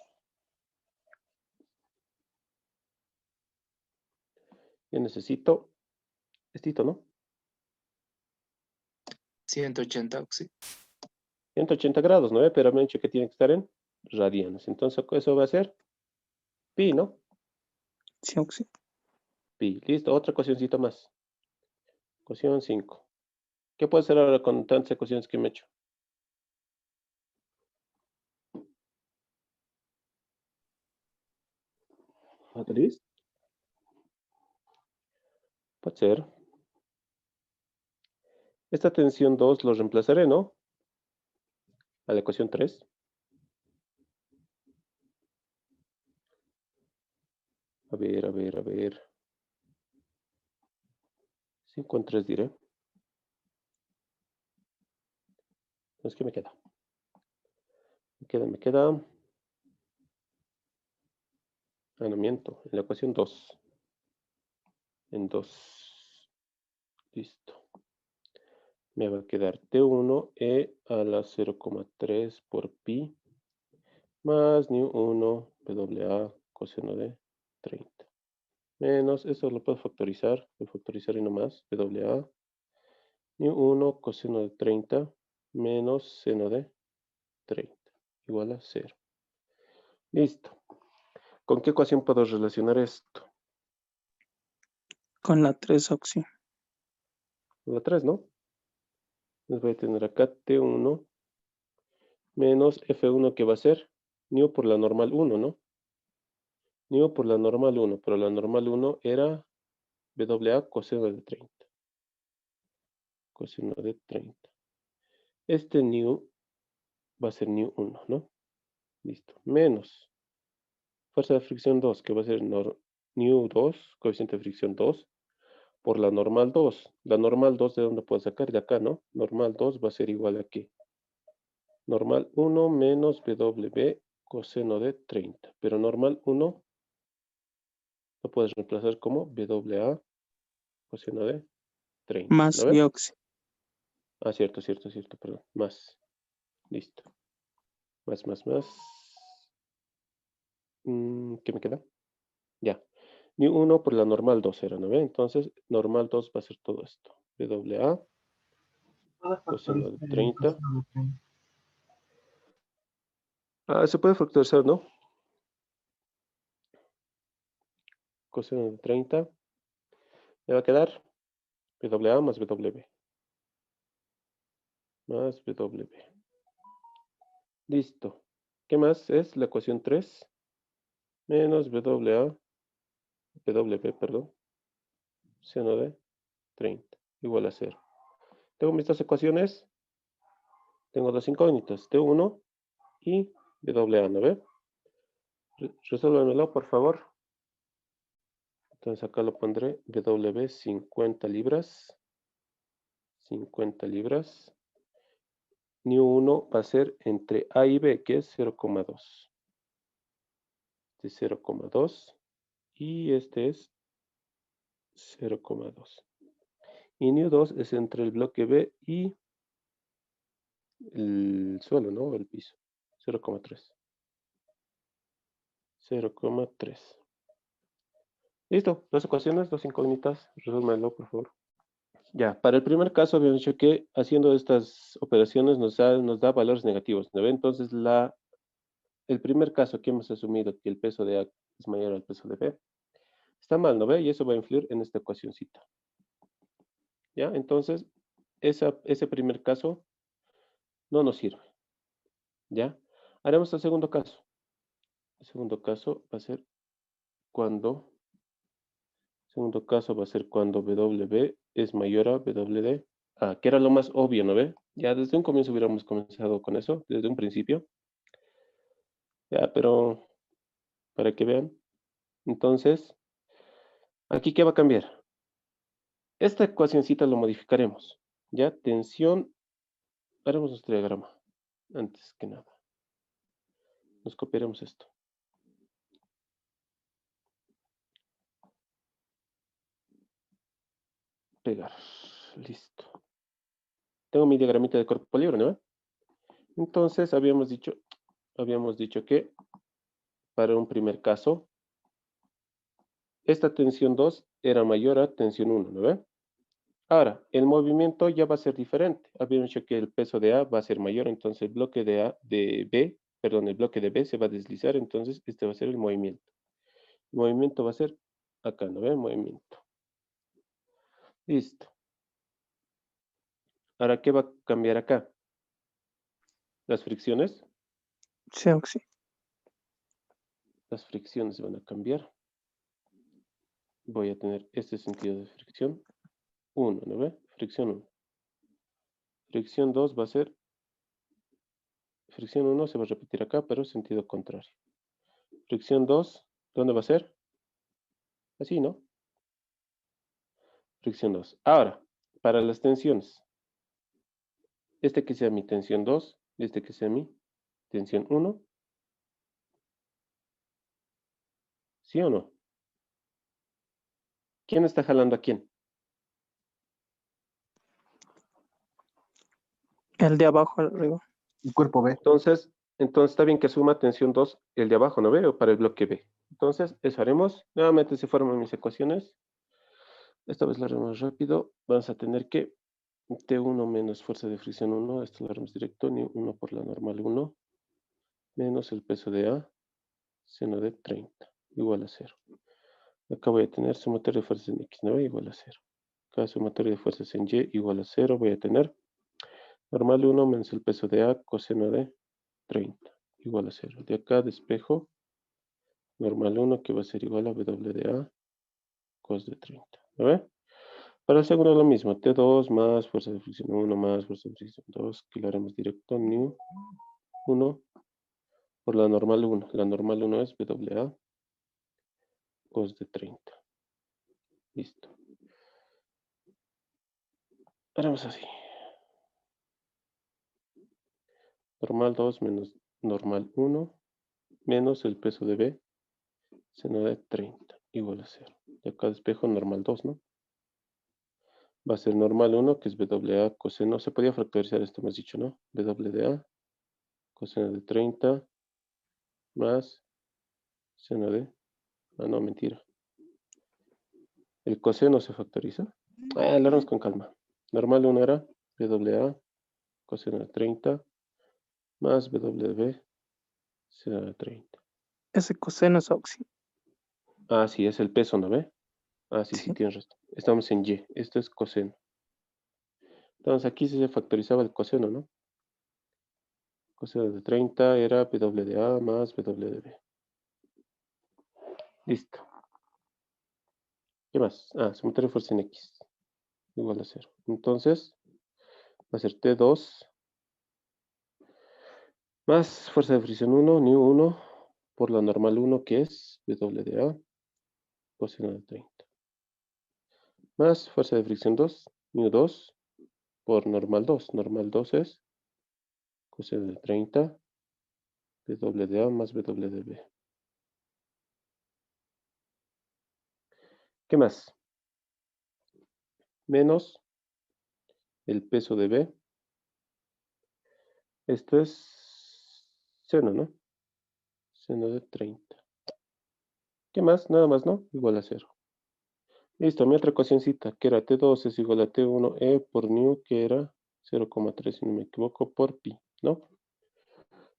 Yo necesito estito, ¿no? 180, Oxy. 180 grados, ¿no? Pero me han dicho que tiene que estar en radianes. Entonces eso va a ser pi, ¿no? Sí, Oxy. Pi. Listo. Otra ecuacióncita más. Ecuación 5. ¿Qué puedo hacer ahora con tantas ecuaciones que me he hecho? ¿Matriz? Puede ser. Esta tensión 2 lo reemplazaré, ¿no? A la ecuación 3. A ver. 5 en 3 diré. Entonces, ¿qué me queda? Me queda... Ah, no miento. En la ecuación 2. En 2. Listo. Me va a quedar T1 E a la 0,3 por pi más nu1 PWA coseno de 30. Menos, eso lo puedo factorizar. Lo factorizaré nomás. PWA nu1 coseno de 30 menos seno de 30 igual a 0. Listo. ¿Con qué ecuación puedo relacionar esto? Con la 3, Oxy. La 3, ¿no? Entonces voy a tener acá T1 menos F1 que va a ser nu por la normal 1, ¿no? Nu por la normal 1, pero la normal 1 era WA coseno de 30. Coseno de 30. Este nu va a ser nu 1, ¿no? Listo. Menos fuerza de fricción 2, que va a ser nu 2, coeficiente de fricción 2, por la normal 2. La normal 2, ¿de dónde puedo sacar? De acá, ¿no? Normal 2 va a ser igual a ¿qué? Normal 1 menos WB coseno de 30. Pero normal 1 lo puedes reemplazar como WA coseno de 30. Más ¿Lo ves? y Oxy. Ah, cierto, perdón. Más. Listo. Más. ¿Qué me queda? Ya. Ni 1 por la normal 2 era, ¿no ve? Entonces, normal 2 va a ser todo esto. WA coseno de 30. Ah, se puede factorizar, ¿no? Coseno de 30. Me va a quedar WA más WB. Más WB. Listo. ¿Qué más es la ecuación 3? Menos WA WB, perdón, seno de 30, igual a 0. Tengo mis dos ecuaciones, tengo dos incógnitas, T1 y WA, ¿no ve? Resuélvanmelo, por favor. Entonces acá lo pondré, WB 50 libras, 50 libras. Nu1 va a ser entre A y B, que es 0,2. Este es 0,2 y este es 0,2. Y Nu2 es entre el bloque B y el suelo, ¿no? El piso. 0,3. 0,3. Listo, dos ecuaciones, dos incógnitas. Resúlmelo, por favor. Ya, para el primer caso habíamos dicho que haciendo estas operaciones nos da valores negativos, ¿no ve? Entonces, el primer caso que hemos asumido que el peso de A es mayor al peso de B, está mal, ¿no ve? Y eso va a influir en esta ecuacióncita. ¿Ya? Entonces, ese primer caso no nos sirve. ¿Ya? Haremos el segundo caso. El segundo caso va a ser cuando WB es mayor a WD. Que era lo más obvio, ¿no ve? Ya desde un comienzo hubiéramos comenzado con eso, desde un principio. Ya, pero para que vean. Entonces, ¿aquí qué va a cambiar? Esta ecuacióncita lo modificaremos. Ya, tensión, haremos nuestro diagrama. Antes que nada. Nos copiaremos esto. Pegar. Listo. Tengo mi diagramita de cuerpo libre, ¿no? Entonces, habíamos dicho que para un primer caso, esta tensión 2 era mayor a tensión 1, ¿no ve? Ahora, el movimiento ya va a ser diferente. Habíamos dicho que el peso de A va a ser mayor, entonces el bloque de el bloque de B se va a deslizar, entonces este va a ser el movimiento. El movimiento va a ser acá, ¿no ve? Movimiento. Listo. Ahora, ¿qué va a cambiar acá? Las fricciones. Sí, Oxy. Las fricciones van a cambiar. Voy a tener este sentido de fricción. 1, ¿no ve? Fricción 1. Fricción 2 va a ser, fricción 1 se va a repetir acá, pero sentido contrario. Fricción 2, ¿dónde va a ser? Así, ¿no? Fricción 2. Ahora, para las tensiones. Este que sea mi tensión 2, este que sea mi tensión 1. ¿Sí o no? ¿Quién está jalando a quién? El de abajo al arriba. El cuerpo B. Entonces está bien que suma tensión 2 el de abajo, ¿no ve? O para el bloque B. Entonces, eso haremos. Nuevamente se forman mis ecuaciones. Esta vez lo haremos rápido. Vamos a tener que T1 menos fuerza de fricción 1, esto lo haremos directo, ni 1 por la normal 1, menos el peso de A, seno de 30, igual a 0. Acá voy a tener sumatorio de fuerzas en X, ¿no? Igual a 0. Acá sumatorio de fuerzas en Y, igual a 0. Voy a tener normal 1 menos el peso de A, coseno de 30, igual a 0. De acá despejo normal 1, que va a ser igual a W de A, cos de 30. ¿No ve? Para el segundo lo mismo, T2 más fuerza de fricción 1 más fuerza de fricción 2, que lo haremos directo, nu 1 por la normal 1. La normal 1 es WA, cos de 30. Listo. Haremos así. Normal 2 menos normal 1 menos el peso de B, seno de 30, igual a 0. De acá despejo normal 2, ¿no? Va a ser normal 1, que es WA coseno. Se podía factorizar esto, hemos dicho, ¿no? WA coseno de 30 más seno de... Ah, no, mentira. El coseno se factoriza. Lo haremos con calma. Normal 1 era WA coseno de 30 más WB seno de 30. Ese coseno es Oxy. Ah, sí, es el peso, ¿no ve? Ah, sí, sí, Sí. tienes razón. Estamos en Y. Esto es coseno. Entonces aquí sí se factorizaba el coseno, ¿no? Coseno de 30 era W de A más W de B. Listo. ¿Qué más? Ah, sumatoria de fuerza en X. Igual a 0. Entonces, va a ser T2 más fuerza de fricción 1, nu 1, por la normal 1, que es WDA, coseno de 30. Más fuerza de fricción 2, nu 2, por normal 2. Normal 2 es coseno de 30, WDA más WDB. ¿Qué más? Menos el peso de B. Esto es seno, ¿no? Seno de 30. ¿Qué más? Nada más, ¿no? Igual a 0. Listo, mi otra ecuacióncita, que era T2 es igual a T1E por nu, que era 0,3, si no me equivoco, por pi, ¿no?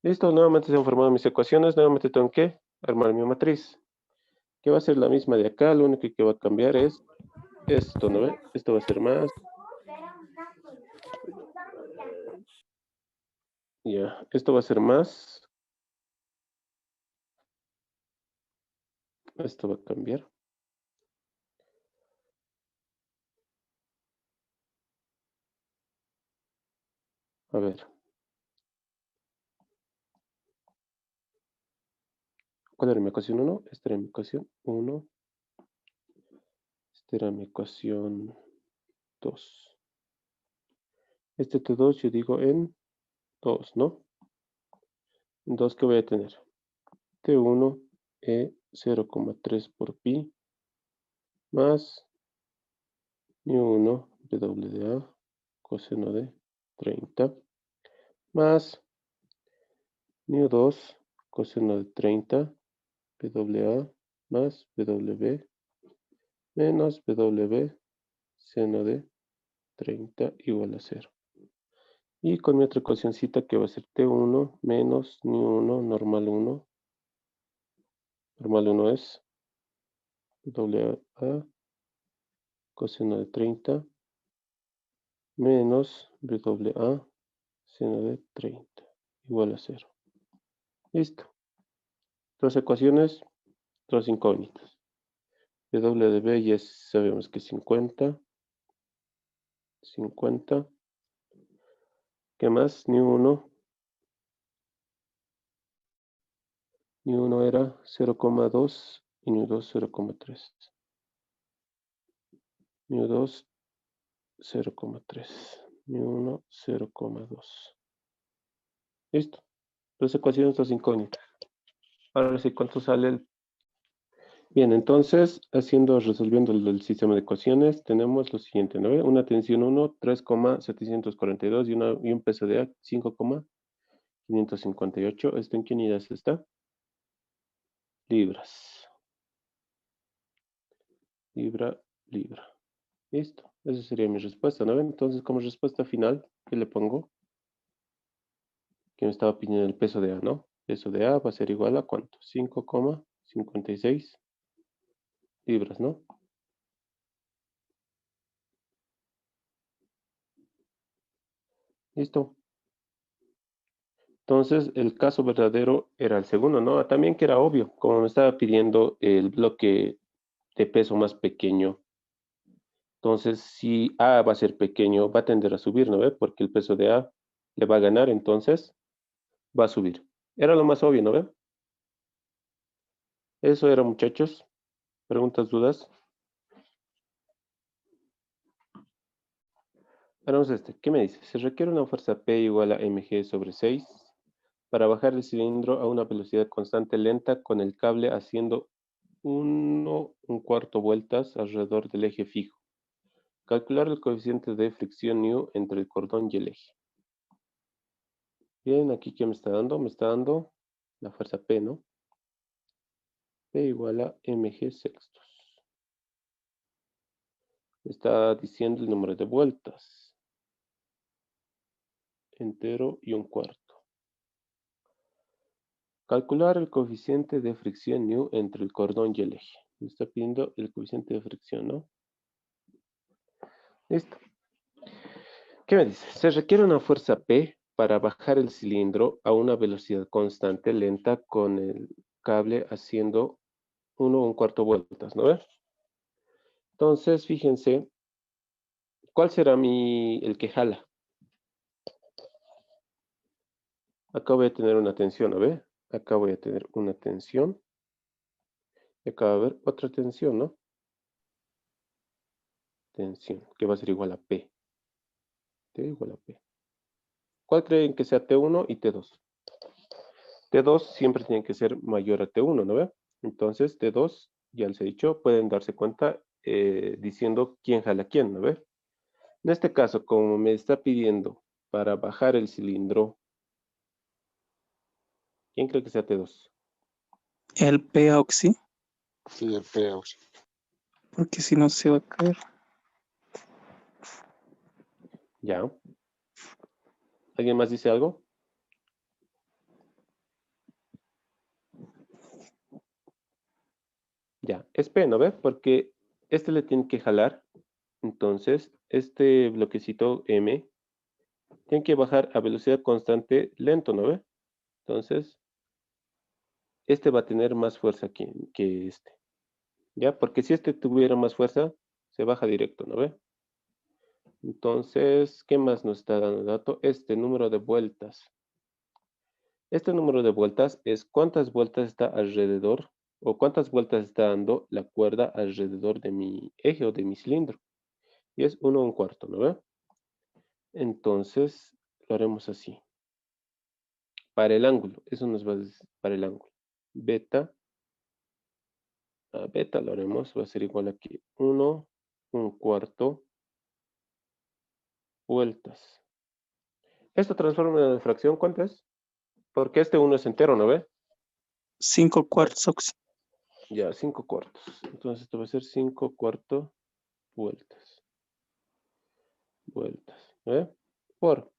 Listo, nuevamente se han formado mis ecuaciones, nuevamente tengo que armar mi matriz, que va a ser la misma de acá, lo único que va a cambiar es esto, ¿no ve? Esto va a ser más. Ya, esto va a ser más. Esto va a cambiar. A ver. ¿Cuál era mi ecuación 1? Esta era mi ecuación 1. Esta era mi ecuación 2. Este T2 yo digo en 2, ¿no? En 2, ¿qué voy a tener? T1 E 0,3 por pi más mu1 WDA coseno de 30 más mu2 coseno de 30 PWA más WB menos WB seno de 30 igual a 0. Y con mi otra ecuacióncita que va a ser T1 menos mu1 normal 1. Normal 1 es WA coseno de 30 menos WA seno de 30 igual a 0. Listo. Dos ecuaciones, dos incógnitas. W de B ya sabemos que es 50. 50. ¿Qué más? Ni 1. Ni 1 era 0,2 y ni 2 0,3. Ni 2 0,3. Ni 1 0,2. Listo. Dos ecuaciones, dos incógnitas. Ahora sí, ¿cuánto sale el? Bien, entonces, resolviendo el sistema de ecuaciones, tenemos lo siguiente, ¿no ve? Una tensión 1, 3,742 y un peso de A, 5,558. ¿Esto en qué unidades está? Libras. Libra. Listo. Esa sería mi respuesta, ¿no ven? Entonces, como respuesta final, ¿qué le pongo? Que me estaba pidiendo el peso de A, ¿no? Peso de A va a ser igual a ¿cuánto? 5,56 libras, ¿no? Listo. Entonces, el caso verdadero era el segundo, ¿no? También que era obvio, como me estaba pidiendo el bloque de peso más pequeño. Entonces, si A va a ser pequeño, va a tender a subir, ¿no ve? Porque el peso de A le va a ganar, entonces va a subir. Era lo más obvio, ¿no ve? Eso era, muchachos. ¿Preguntas, dudas? Haremos este. ¿Qué me dice? Se requiere una fuerza P igual a mg sobre 6 para bajar el cilindro a una velocidad constante lenta con el cable haciendo 1/4 vueltas alrededor del eje fijo. Calcular el coeficiente de fricción nu entre el cordón y el eje. Bien, aquí ¿qué me está dando? Me está dando la fuerza P, ¿no? P igual a mg sextos. Me está diciendo el número de vueltas. Entero y 1/4. Calcular el coeficiente de fricción nu entre el cordón y el eje. Me está pidiendo el coeficiente de fricción, ¿no? Listo. ¿Qué me dice? Se requiere una fuerza P para bajar el cilindro a una velocidad constante lenta con el cable haciendo 1/4 vueltas, ¿no ves? Entonces, fíjense, ¿cuál será el que jala? Acá voy a tener una tensión, a ver. Acá voy a tener una tensión. Y acá va a haber otra tensión, ¿no? Tensión, que va a ser igual a P. T igual a P. ¿Cuál creen que sea T1 y T2? T2 siempre tiene que ser mayor a T1, ¿no ve? Entonces, T2, ya les he dicho, pueden darse cuenta diciendo quién jala quién, ¿no ve? En este caso, como me está pidiendo para bajar el cilindro, ¿quién cree que sea T2? El P-oxi, Sí, el P-oxi. porque si no se va a caer. Ya. ¿Alguien más dice algo? Ya, es P, ¿no ve? Porque este le tiene que jalar. Entonces, este bloquecito M tiene que bajar a velocidad constante lento, ¿no ve? Entonces, este va a tener más fuerza que este. ¿Ya? Porque si este tuviera más fuerza, se baja directo, ¿no ve? Entonces, ¿qué más nos está dando el dato? Este número de vueltas. Este número de vueltas es cuántas vueltas está alrededor o cuántas vueltas está dando la cuerda alrededor de mi eje o de mi cilindro. Y es 1/4, ¿no ve? Entonces, lo haremos así. Para el ángulo, eso nos va a decir para el ángulo. Beta, beta lo haremos, va a ser igual aquí 1/4 vueltas. Esto transforma en fracción, ¿cuánto es? Porque este 1 es entero, ¿no ve? 5/4 oxi. Ya, 5/4. Entonces esto va a ser 5/4 vueltas. Vueltas, ¿no ve? Por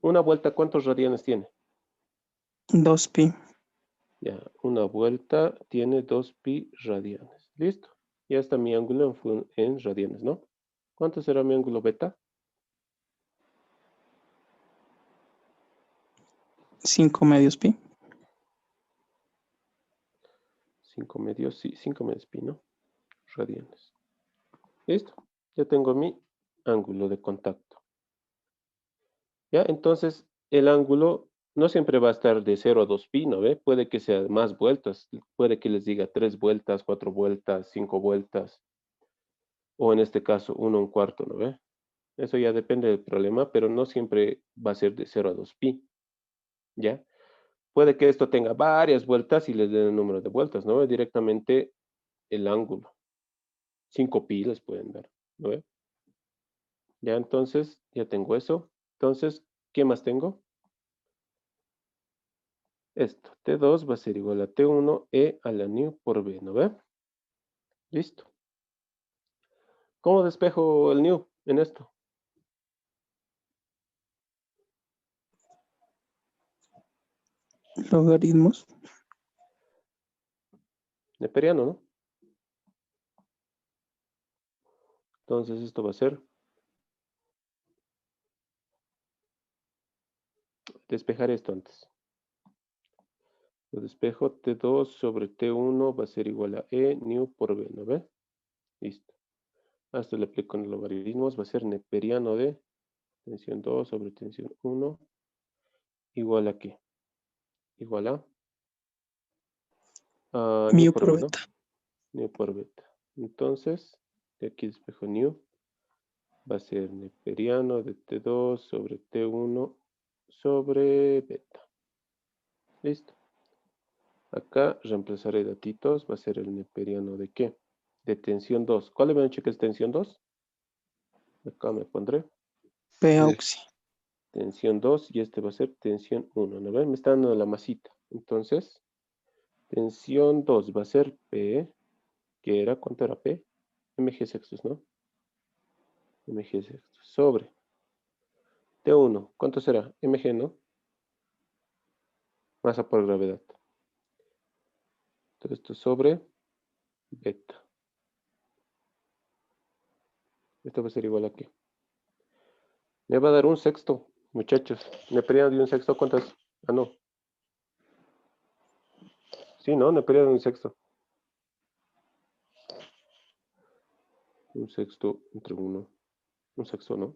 una vuelta, ¿cuántos radianes tiene? 2pi. Ya, una vuelta tiene 2pi radianes. ¿Listo? Ya está mi ángulo en radianes, ¿no? ¿Cuánto será mi ángulo beta? 5/2 pi. 5 medios, sí, 5 medios pi, ¿no? Radianes. ¿Listo? Ya tengo mi ángulo de contacto. ¿Ya? Entonces, el ángulo no siempre va a estar de 0 a 2pi, ¿no ve? Puede que sea más vueltas. Puede que les diga 3 vueltas, 4 vueltas, 5 vueltas. O en este caso, 1/4, ¿no ve? Eso ya depende del problema, pero no siempre va a ser de 0 a 2pi. ¿Ya? Puede que esto tenga varias vueltas y les den el número de vueltas, ¿no? Es directamente el ángulo. 5pi les pueden dar, ¿no ve? Ya, entonces, ya tengo eso. Entonces, ¿qué más tengo? Esto, T2 va a ser igual a T1 E a la nu por B, ¿no ve? Listo. ¿Cómo despejo el nu en esto? Logaritmos. Neperiano, ¿no? Entonces, esto va a ser despejar esto antes. Lo despejo, T2 sobre T1 va a ser igual a E nu por B, ¿no ve? Listo. A esto le aplico en los logaritmos, va a ser neperiano de tensión 2 sobre tensión 1 igual a ¿qué? Igual a nu Mu por por B, ¿no? beta. Nu por beta. Entonces, de aquí despejo nu, va a ser neperiano de T2 sobre T1 sobre beta. Listo. Acá reemplazaré datitos, va a ser el neperiano de ¿qué? De tensión 2. ¿Cuál le habían dicho que es tensión 2? Acá me pondré P-oxi. tensión 2 y este va a ser tensión 1. ¿No ven? Me está dando la masita. Entonces, tensión 2 va a ser P, que era, ¿cuánto era P? mg sextos, ¿no? mg sextos sobre T1, ¿cuánto será? mg, ¿no? Masa por gravedad. Entonces esto sobre beta. Esto va a ser igual a ¿qué? Me va a dar un sexto, muchachos. Neperiano de un sexto, ¿cuánto es? Ah, no. Sí, ¿no? Neperiano de un sexto. Un sexto entre 1. Un sexto, ¿no?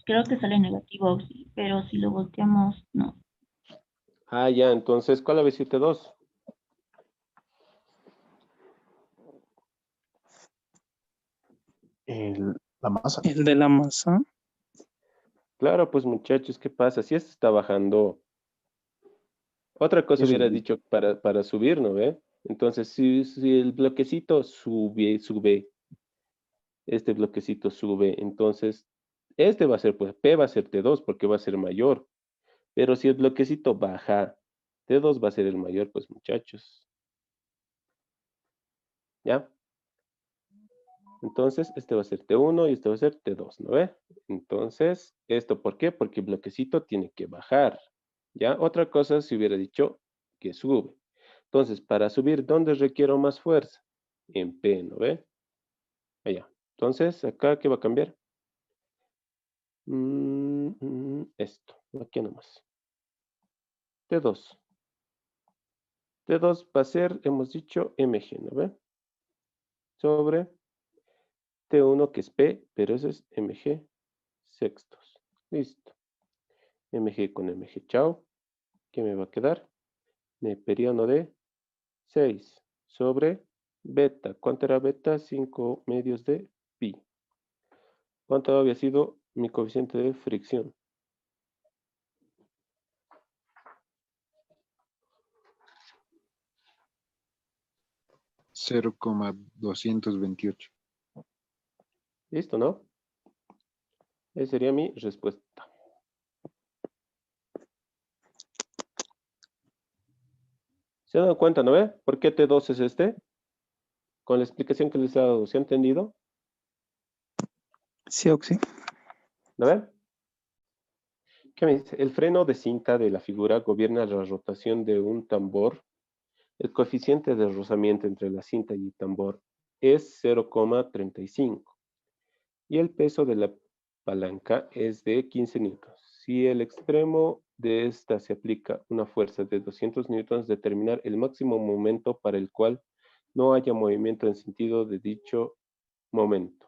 Creo que sale negativo, sí, pero si lo volteamos, no. Ah, ya, entonces, ¿cuál había sido T2? La masa. El de la masa. Claro, pues muchachos, ¿qué pasa? Si esto está bajando, otra cosa Eso hubiera es- dicho para subir, ¿no ve? Entonces, si el bloquecito sube, este bloquecito sube, entonces, este va a ser, pues, P va a ser T2 porque va a ser mayor. Pero si el bloquecito baja, T2 va a ser el mayor, pues, muchachos. ¿Ya? Entonces, este va a ser T1 y este va a ser T2, ¿no ve? Entonces, ¿esto por qué? Porque el bloquecito tiene que bajar. ¿Ya? Otra cosa si hubiera dicho que sube. Entonces, para subir, ¿dónde requiero más fuerza? En P, ¿no ve? Allá. Entonces, acá, ¿qué va a cambiar? Esto, aquí nomás. T2. T2 va a ser, hemos dicho, mg, ¿no ve? Sobre T1 que es P, pero eso es mg sextos. Listo. mg con mg, chao. ¿Qué me va a quedar? Neperiano de 6 sobre beta. ¿Cuánto era beta? 5 medios de pi. ¿Cuánto había sido mi coeficiente de fricción? $0,228. Listo, ¿no? Esa sería mi respuesta. ¿Se dan cuenta, no ve? ¿Por qué T2 es este? Con la explicación que les he dado, ¿se ha entendido? Sí, Oxy. ¿No ve? ¿Qué me dice? El freno de cinta de la figura gobierna la rotación de un tambor. El coeficiente de rozamiento entre la cinta y el tambor es 0,35 y el peso de la palanca es de 15 newtons. Si el extremo de esta se aplica una fuerza de 200 newtons, determinar el máximo momento para el cual no haya movimiento en sentido de dicho momento.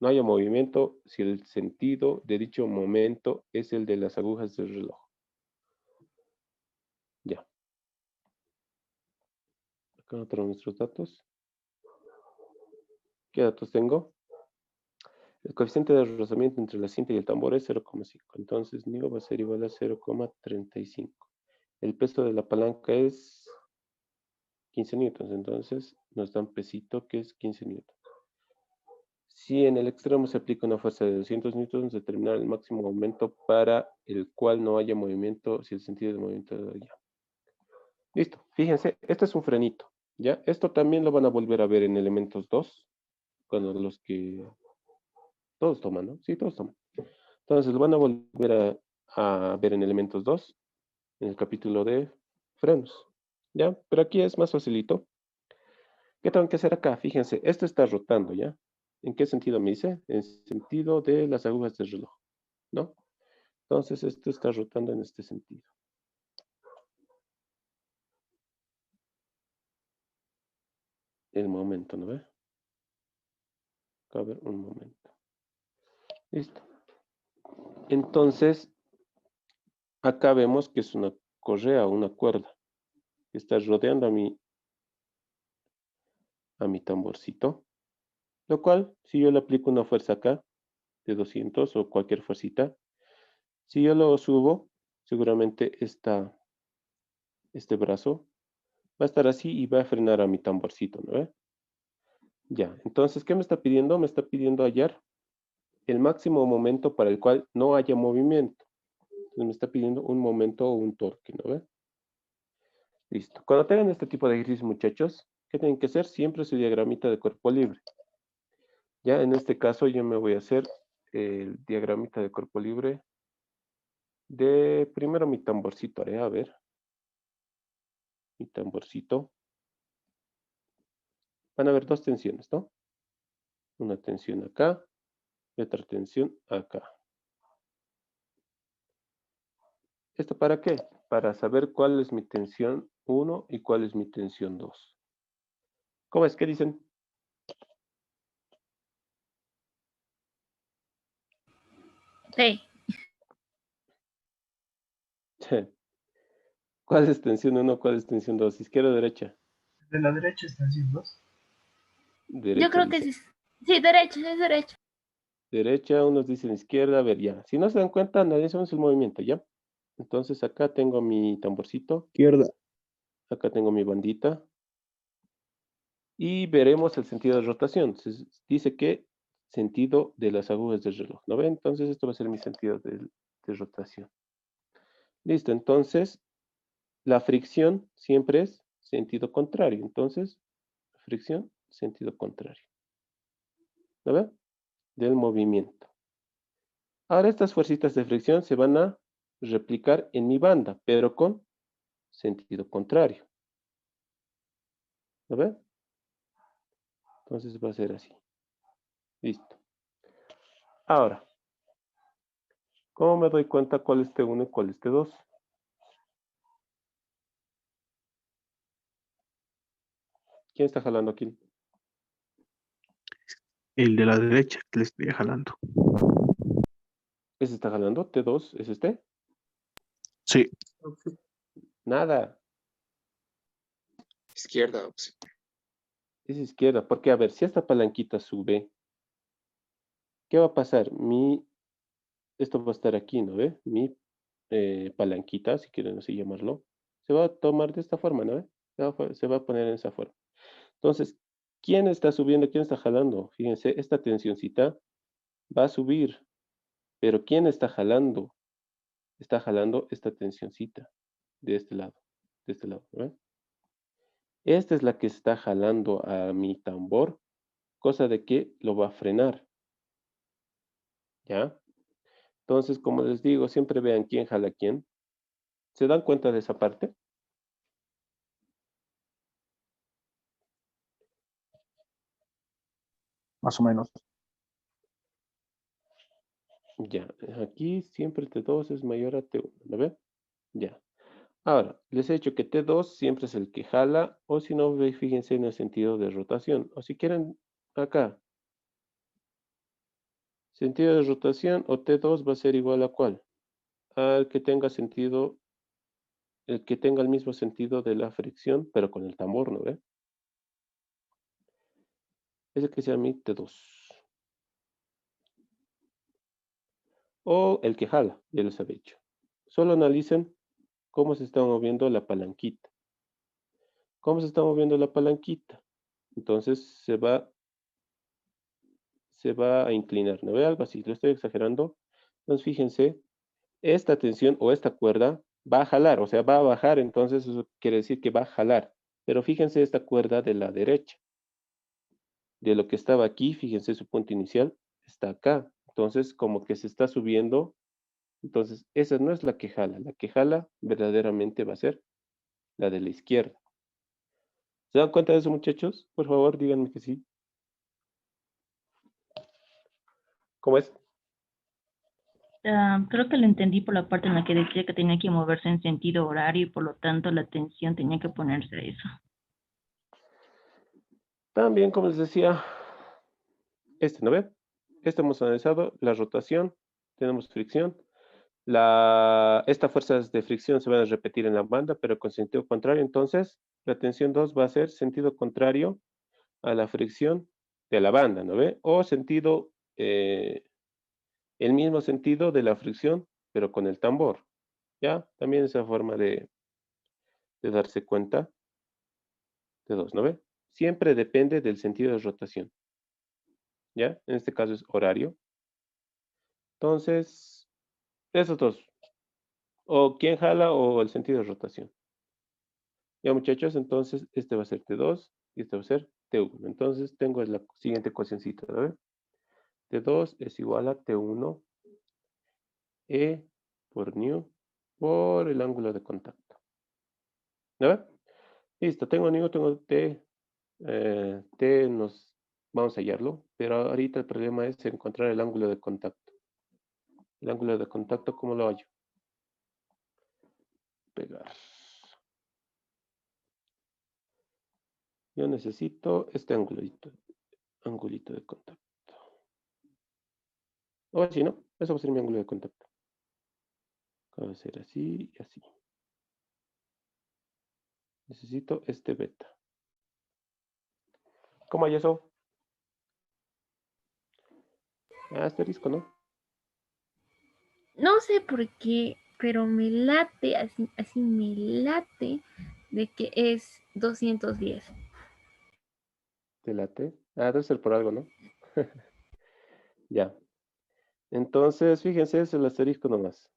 No haya movimiento si el sentido de dicho momento es el de las agujas del reloj. Ya. Acá otros nuestros datos. ¿Qué datos tengo? El coeficiente de rozamiento entre la cinta y el tambor es 0,5. Entonces, nu va a ser igual a 0,35. El peso de la palanca es 15 newtons. Entonces, nos dan pesito que es 15 newtons. Si en el extremo se aplica una fuerza de 200 newtons, determinar el máximo momento para el cual no haya movimiento, si el sentido de movimiento es ya. Listo. Fíjense, este es un frenito. ¿Ya? Esto también lo van a volver a ver en elementos 2, cuando los que todos toman, ¿no? Sí, todos toman. Entonces, lo van a volver a ver en elementos 2, en el capítulo de frenos. ¿Ya? Pero aquí es más facilito. ¿Qué tengo que hacer acá? Fíjense, esto está rotando, ¿ya? ¿En qué sentido me dice? En sentido de las agujas del reloj, ¿no? Entonces, esto está rotando en este sentido. El momento, ¿no ve? A ver, un momento. Listo. Entonces, acá vemos que es una correa, una cuerda, que está rodeando a mi tamborcito, lo cual, si yo le aplico una fuerza acá, de 200 o cualquier fuercita, si yo lo subo, seguramente este brazo va a estar así y va a frenar a mi tamborcito, ¿no ve? Ya, entonces, ¿qué me está pidiendo? Me está pidiendo hallar el máximo momento para el cual no haya movimiento. Entonces me está pidiendo un momento o un torque, ¿no ve? Listo. Cuando tengan este tipo de ejercicios, muchachos, ¿qué tienen que hacer? Siempre su diagramita de cuerpo libre. Ya, en este caso yo me voy a hacer el diagramita de cuerpo libre de primero mi tamborcito, haré, a ver. Mi tamborcito. Van a haber dos tensiones, ¿no? Una tensión acá y otra tensión acá. ¿Esto para qué? Para saber cuál es mi tensión 1 y cuál es mi tensión 2. ¿Cómo es? ¿Qué dicen? Sí. ¿Cuál es tensión 1? ¿Cuál es tensión 2? ¿Izquierda o derecha? De la derecha están siendo dos. Derecha, Yo creo que dice. sí. Sí, derecha, es derecha. Derecha, unos dicen izquierda, a ver, ya. Si no se dan cuenta, analicemos el movimiento, ¿ya? Entonces acá tengo mi tamborcito, Izquierda. acá tengo mi bandita, y veremos el sentido de rotación. Dice que sentido de las agujas del reloj, ¿no ven? Entonces esto va a ser mi sentido de rotación. Listo, entonces la fricción siempre es sentido contrario. Entonces, fricción, sentido contrario. ¿No ven? Del movimiento. Ahora estas fuercitas de fricción se van a replicar en mi banda, pero con sentido contrario. ¿Lo ven? Entonces va a ser así. Listo. Ahora, ¿cómo me doy cuenta cuál es T1 y cuál es T2? ¿Quién está jalando aquí? El de la derecha que le estoy jalando. ¿Ese está jalando? ¿T2 es este? Sí. Nada, Izquierda. Pues. es izquierda. Porque, a ver, si esta palanquita sube, ¿qué va a pasar? Esto va a estar aquí, ¿no ve? Mi palanquita, si quieren así llamarlo, se va a tomar de esta forma, ¿no ve? Se va a poner en esa forma. Entonces, ¿quién está subiendo? ¿Quién está jalando? Fíjense, esta tensioncita va a subir, pero ¿quién está jalando? Está jalando esta tensioncita de este lado, ¿no ven? Esta es la que está jalando a mi tambor, cosa de que lo va a frenar, ¿ya? Entonces, como les digo, siempre vean quién jala a quién. ¿Se dan cuenta de esa parte? Más o menos. Ya, aquí siempre T2 es mayor a T1, ¿lo ven? Ya. Ahora, les he dicho que T2 siempre es el que jala, o si no, fíjense en el sentido de rotación. O si quieren, acá, sentido de rotación o T2 va a ser igual a ¿cuál? Al que tenga sentido, el que tenga el mismo sentido de la fricción, pero con el tambor, ¿no ve? Ese que sea mi T2. O el que jala, ya les había dicho. Solo analicen cómo se está moviendo la palanquita. ¿Cómo se está moviendo la palanquita? Entonces se va a inclinar, ¿no ve? Algo así, lo estoy exagerando. Entonces fíjense, esta tensión o esta cuerda va a jalar, o sea, va a bajar, entonces eso quiere decir que va a jalar. Pero fíjense esta cuerda de la derecha. De lo que estaba aquí, fíjense su punto inicial, está acá. Entonces, como que se está subiendo. Entonces, esa no es la que jala. La que jala verdaderamente va a ser la de la izquierda. ¿Se dan cuenta de eso, muchachos? Por favor, díganme que sí. ¿Cómo es? Creo que lo entendí por la parte en la que decía que tenía que moverse en sentido horario y por lo tanto la tensión tenía que ponerse a eso. También, como les decía, ¿no ve? Hemos analizado la rotación, tenemos fricción. Estas fuerzas de fricción se van a repetir en la banda, pero con sentido contrario. Entonces, la tensión 2 va a ser sentido contrario a la fricción de la banda, ¿no ve? O sentido, el mismo sentido de la fricción, pero con el tambor. ¿Ya? También esa forma de darse cuenta de dos, ¿no ve? Siempre depende del sentido de rotación. ¿Ya? En este caso es horario. Entonces, esos dos. O quién jala o el sentido de rotación. Ya, muchachos, entonces este va a ser T2 y este va a ser T1. Entonces tengo la siguiente ecuacióncita, ¿no? T2 es igual a T1 E por nu por el ángulo de contacto. ¿No? Listo, tengo nu, tengo T. T vamos a hallarlo, pero ahorita el problema es encontrar el ángulo de contacto. El ángulo de contacto, ¿cómo lo hallo? Pegar. Yo necesito este angulito de contacto. O si no, Eso va a ser mi ángulo de contacto. Acá va a ser así y así. Necesito este beta. ¿Cómo hay eso? Ah, asterisco, ¿no? No sé por qué, pero me late, así me late de que es 210. ¿Te late? Ah, debe ser por algo, ¿no? Ya. Entonces, fíjense, es el asterisco nomás.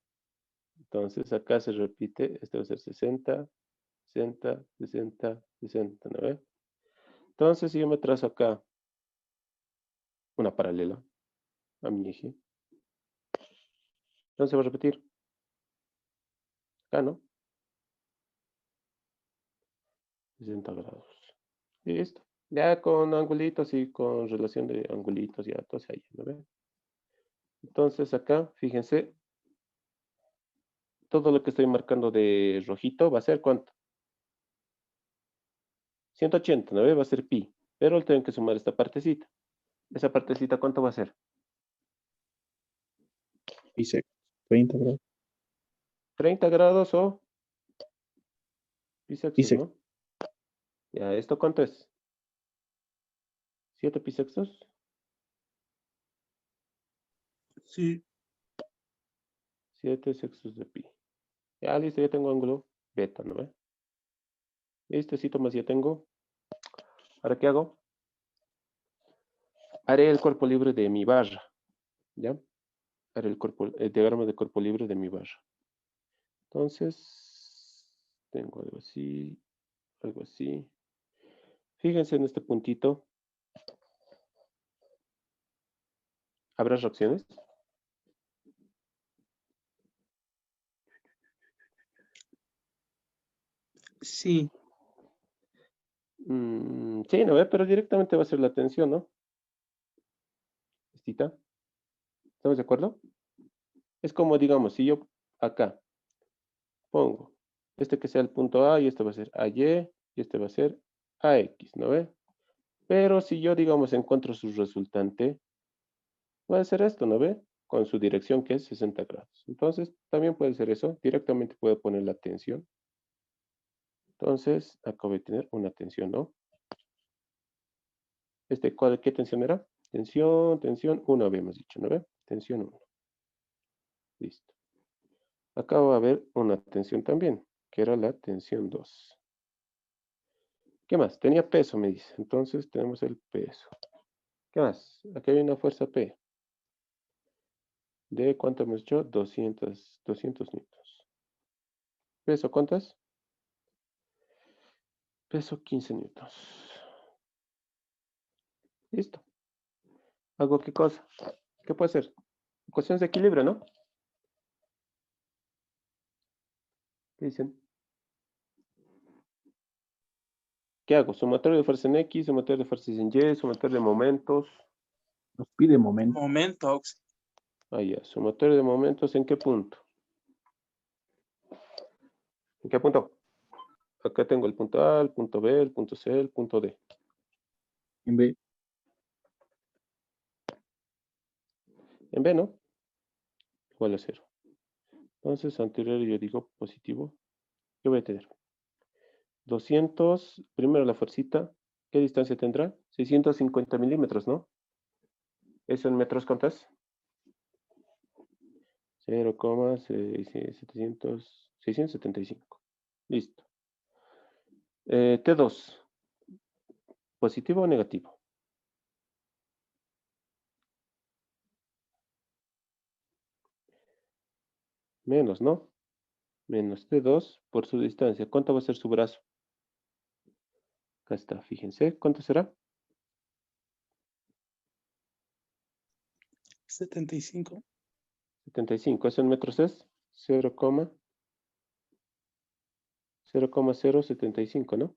Entonces, acá se repite. Este va a ser 60, 60, 60, 60, ¿no ve? Entonces, si yo me trazo acá una paralela a mi eje, entonces va a repetir. Acá, ¿no? 60 grados. Y listo. Ya con angulitos y con relación de angulitos, ya todo se halla, ¿no ve? Entonces, acá, fíjense, todo lo que estoy marcando de rojito va a ser ¿cuánto? 180, ¿no ve? Va a ser pi. Pero le tengo que sumar esta partecita. ¿Esa partecita cuánto va a ser? Dice 30 grados. 30 grados o pisextos, Dice ¿no? Ya, ¿esto cuánto es? 7 pisextos. sí. 7 sextos de pi. Ya, listo, ya tengo ángulo beta, ¿no ve? Listo, sí, más ya tengo. ¿Ahora qué hago? Haré el cuerpo libre de mi barra, ¿ya? Haré el diagrama de cuerpo libre de mi barra. Entonces, tengo algo así, algo así. Fíjense en este puntito. ¿Habrá reacciones? Sí, Sí, ¿no ve? Pero directamente va a ser la tensión, ¿no? ¿Estita? ¿Estamos de acuerdo? Es como, digamos, si yo acá pongo este que sea el punto A y este va a ser AY y este va a ser AX, ¿no ve? Pero si yo, digamos, encuentro su resultante, puede ser esto, ¿no ve? Con su dirección que es 60 grados. Entonces, también puede ser eso. Directamente puedo poner la tensión. Entonces, acá voy a tener una tensión, ¿no? ¿Qué tensión era? Tensión 1 habíamos dicho, ¿no ve? Tensión 1. Listo. Acá va a haber una tensión también, que era la tensión 2. ¿Qué más? Tenía peso, me dice. Entonces tenemos el peso. ¿Qué más? Aquí hay una fuerza P. ¿De cuánto hemos hecho? 200 newtons. ¿Peso cuántas? Peso 15 newtons. Listo. ¿Hago qué cosa? ¿Qué puede ser? Ecuaciones de equilibrio, ¿no? ¿Qué dicen? ¿Qué hago? Sumatorio de fuerza en X, sumatorio de fuerzas en Y, sumatorio de momentos. Nos pide momento. momentos. Ah, ya. Sumatorio de momentos, ¿en qué punto? ¿En qué punto? Acá tengo el punto A, el punto B, el punto C, el punto D. En B. En B, ¿no? Igual a 0. Entonces, anterior yo digo positivo. ¿Qué voy a tener? 200, primero la fuercita. ¿Qué distancia tendrá? 650 milímetros, ¿no? ¿Eso en metros cuántas? 675. Listo. T2, ¿positivo o negativo? Menos, ¿no? Menos T2 por su distancia. ¿Cuánto va a ser su brazo? Acá está, fíjense. ¿Cuánto será? 75. 75. ¿Eso en metros es? 0,075, ¿no?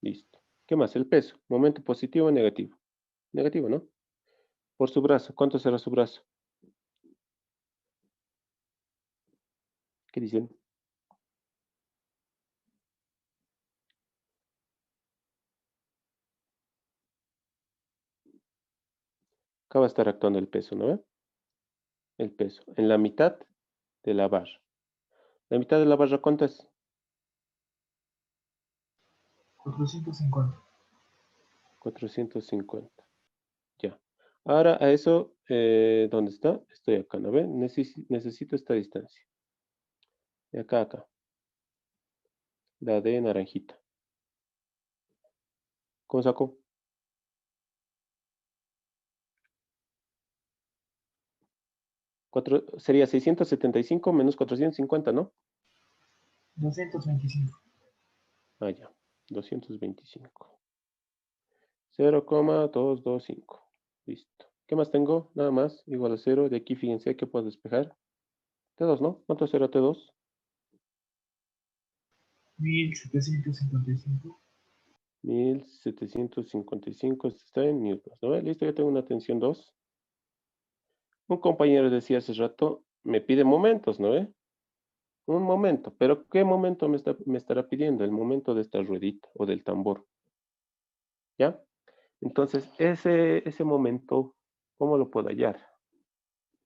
Listo. ¿Qué más? El peso. ¿Momento positivo o negativo? Negativo, ¿no? Por su brazo. ¿Cuánto será su brazo? ¿Qué dicen? Acá va a estar actuando el peso, ¿no ve? el peso, en la mitad de la barra. ¿La mitad de la barra cuánto es? 450. 450. Ya. Ahora a eso, ¿dónde está? Estoy acá, ¿no ven? Necesito esta distancia. De acá a acá. La de naranjita. ¿Cómo saco? Sería 675 menos 450, ¿no? 225. Ah, ya. 225. 0,225. Listo. ¿Qué más tengo? Nada más. Igual a 0. De aquí, fíjense que puedo despejar. T2, ¿no? ¿Cuánto será T2? 1755. 1755 está en newtons, ¿no? Listo, ya tengo una tensión 2. Un compañero decía hace rato, me pide momentos, ¿no ve? Un momento, pero ¿qué momento me estará pidiendo? El momento de esta ruedita o del tambor, ¿ya? Entonces, ese momento, ¿cómo lo puedo hallar?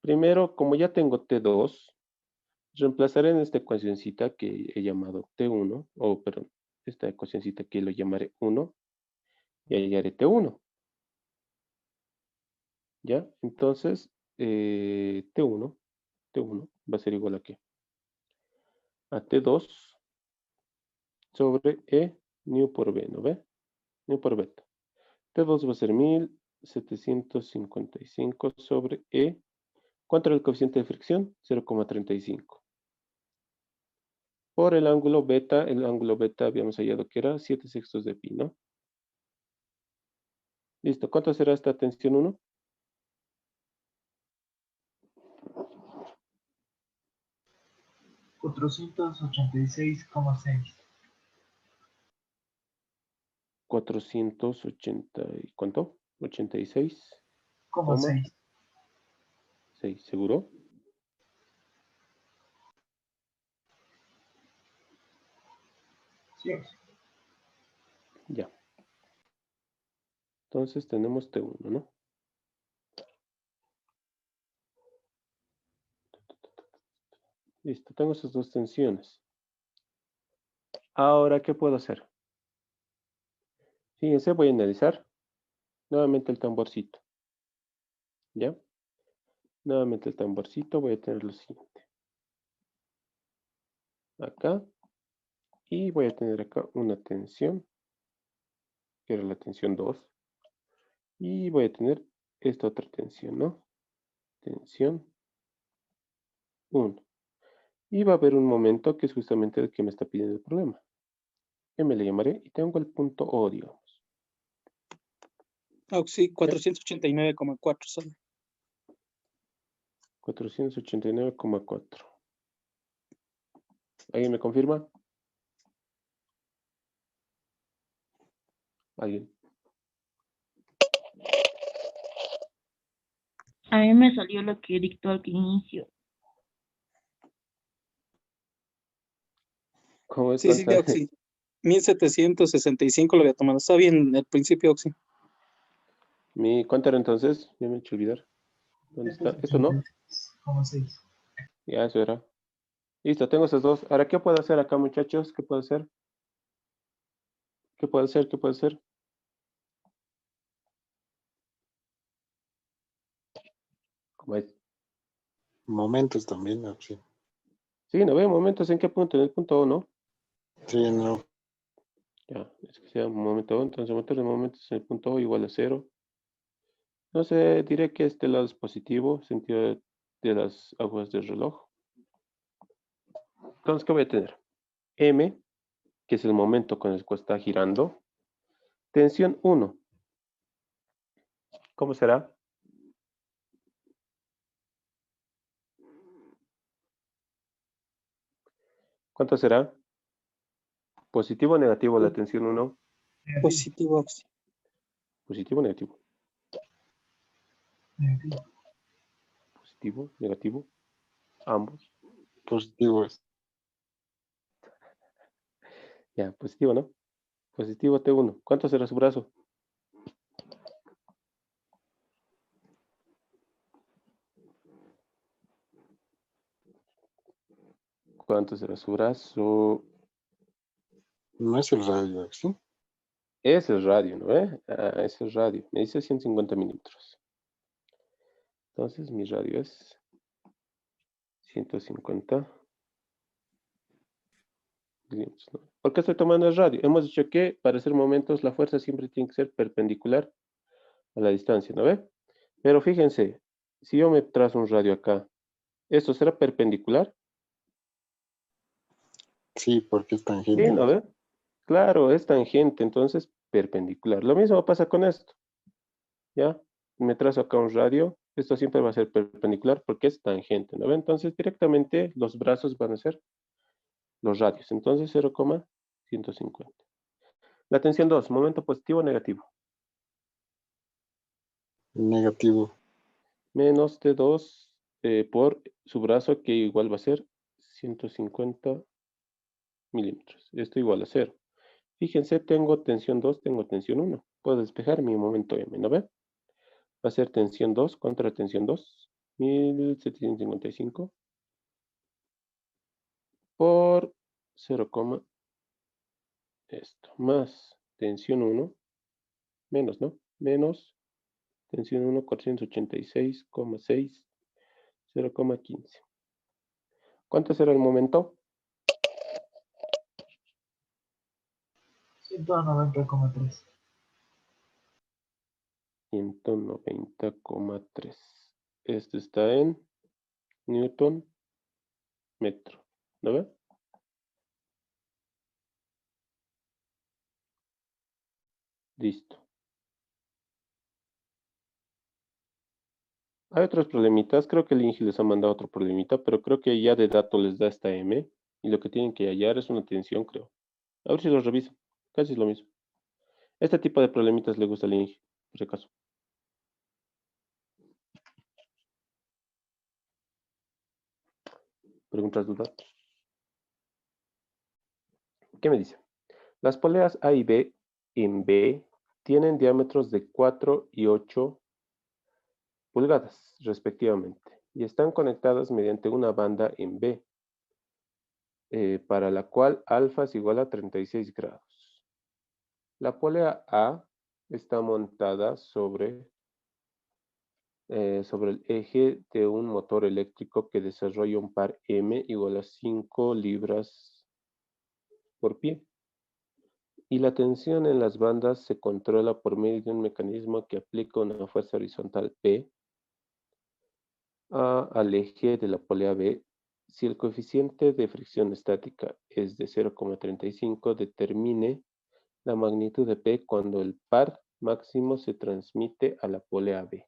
Primero, como ya tengo T2, reemplazaré en esta ecuacioncita que he llamado T1, o perdón, esta ecuacioncita que lo llamaré 1, y hallaré T1, ¿ya? Entonces, T1 va a ser igual a ¿qué? A T2 sobre E nu por B, ¿no ve? Nu por beta. T2 va a ser 1755 sobre E. ¿Cuánto era el coeficiente de fricción? 0,35. Por el ángulo beta habíamos hallado que era 7 sextos de pi, ¿no? Listo, ¿cuánto será esta tensión 1? $486,6. 480 y ¿cuánto? 86,6, 6. ¿seguro? Sí. Ya. Entonces tenemos T1, ¿no? Listo, tengo esas dos tensiones. Ahora, ¿qué puedo hacer? Fíjense, voy a analizar nuevamente el tamborcito. ¿Ya? Nuevamente el tamborcito, voy a tener lo siguiente. Acá. Y voy a tener acá una tensión, que era la tensión 2. Y voy a tener esta otra tensión, ¿no? Tensión 1. Y va a haber un momento que es justamente el que me está pidiendo el problema. Que me le llamaré y tengo el punto O, digamos. Ah, sí, 489,4 solo. 489,4. ¿Alguien me confirma? ¿Alguien? A mí me salió lo que dictó al inicio. ¿Cómo es? Sí, sí, de Oxy. 1765 lo había tomado. Está bien el principio, Oxy. ¿Cuánto era entonces? Ya me he hecho olvidar. ¿Dónde está? ¿Esto no? 286,6. Ya, eso era. Listo, tengo esos dos. Ahora, ¿qué puedo hacer acá, muchachos? ¿Qué puedo hacer? ¿Qué puedo hacer? ¿Qué puedo hacer? ¿Cómo es? Momentos también, ¿no? Sí. Sí, no veo momentos. ¿En qué punto? En el punto O, ¿no? Sí, no. Ya, es que sea un momento O. Entonces, meter los momentos en el punto O igual a 0. No sé, diré que este lado es positivo, sentido de las agujas del reloj. Entonces, ¿qué voy a tener? M, que es el momento con el cual está girando. Tensión 1. ¿Cómo será? ¿Cuánto será? ¿Positivo o negativo la tensión 1? Positivo, Oxy. Positivo o negativo. Negativo. Positivo, negativo. Ambos. Positivo es. Ya, positivo, ¿no? Positivo T1. ¿Cuánto será su brazo? ¿Cuánto será su brazo? No es el radio, ¿sí? Es el radio, ¿no ve? Ah, es el radio. Me dice 150 milímetros. Entonces mi radio es 150 milímetros, ¿no? ¿Por qué estoy tomando el radio? Hemos dicho que para hacer momentos la fuerza siempre tiene que ser perpendicular a la distancia, ¿no ve? Pero fíjense, si yo me trazo un radio acá, ¿esto será perpendicular? Sí, porque es Sí, tangente. ¿no ve? Claro, es tangente, entonces perpendicular. Lo mismo pasa con esto, ¿ya? Me trazo acá un radio, esto siempre va a ser perpendicular porque es tangente, ¿no ve? Entonces directamente los brazos van a ser los radios, entonces 0,150. La tensión 2, momento positivo o negativo. Negativo. Menos T2 por su brazo, que igual va a ser 150 milímetros. Esto igual a 0. Fíjense, tengo tensión 2, tengo tensión 1. Puedo despejar mi momento M, ¿no ve? Va a ser tensión 2 contra tensión 2. 1755 por 0, esto. Más tensión 1. Menos, ¿no? Menos tensión 1, 486,6. 0,15. ¿Cuánto será el momento? 190,3. 190,3. Esto está en Newton metro. ¿No ve? Listo. Hay otros problemitas. Creo que el INGI les ha mandado otro problemita, pero creo que ya de dato les da esta M. Y lo que tienen que hallar es una tensión, creo. A ver si lo reviso. Casi es lo mismo. Este tipo de problemitas le gusta al INGI, por si acaso. ¿Preguntas, dudas? ¿Qué me dice? Las poleas A y B en B tienen diámetros de 4 y 8 pulgadas, respectivamente, y están conectadas mediante una banda en B, para la cual alfa es igual a 36 grados. La polea A está montada sobre el eje de un motor eléctrico que desarrolla un par M igual a 5 libras por pie. Y la tensión en las bandas se controla por medio de un mecanismo que aplica una fuerza horizontal P al eje de la polea B. Si el coeficiente de fricción estática es de 0,35, determine la magnitud de P cuando el par máximo se transmite a la polea B.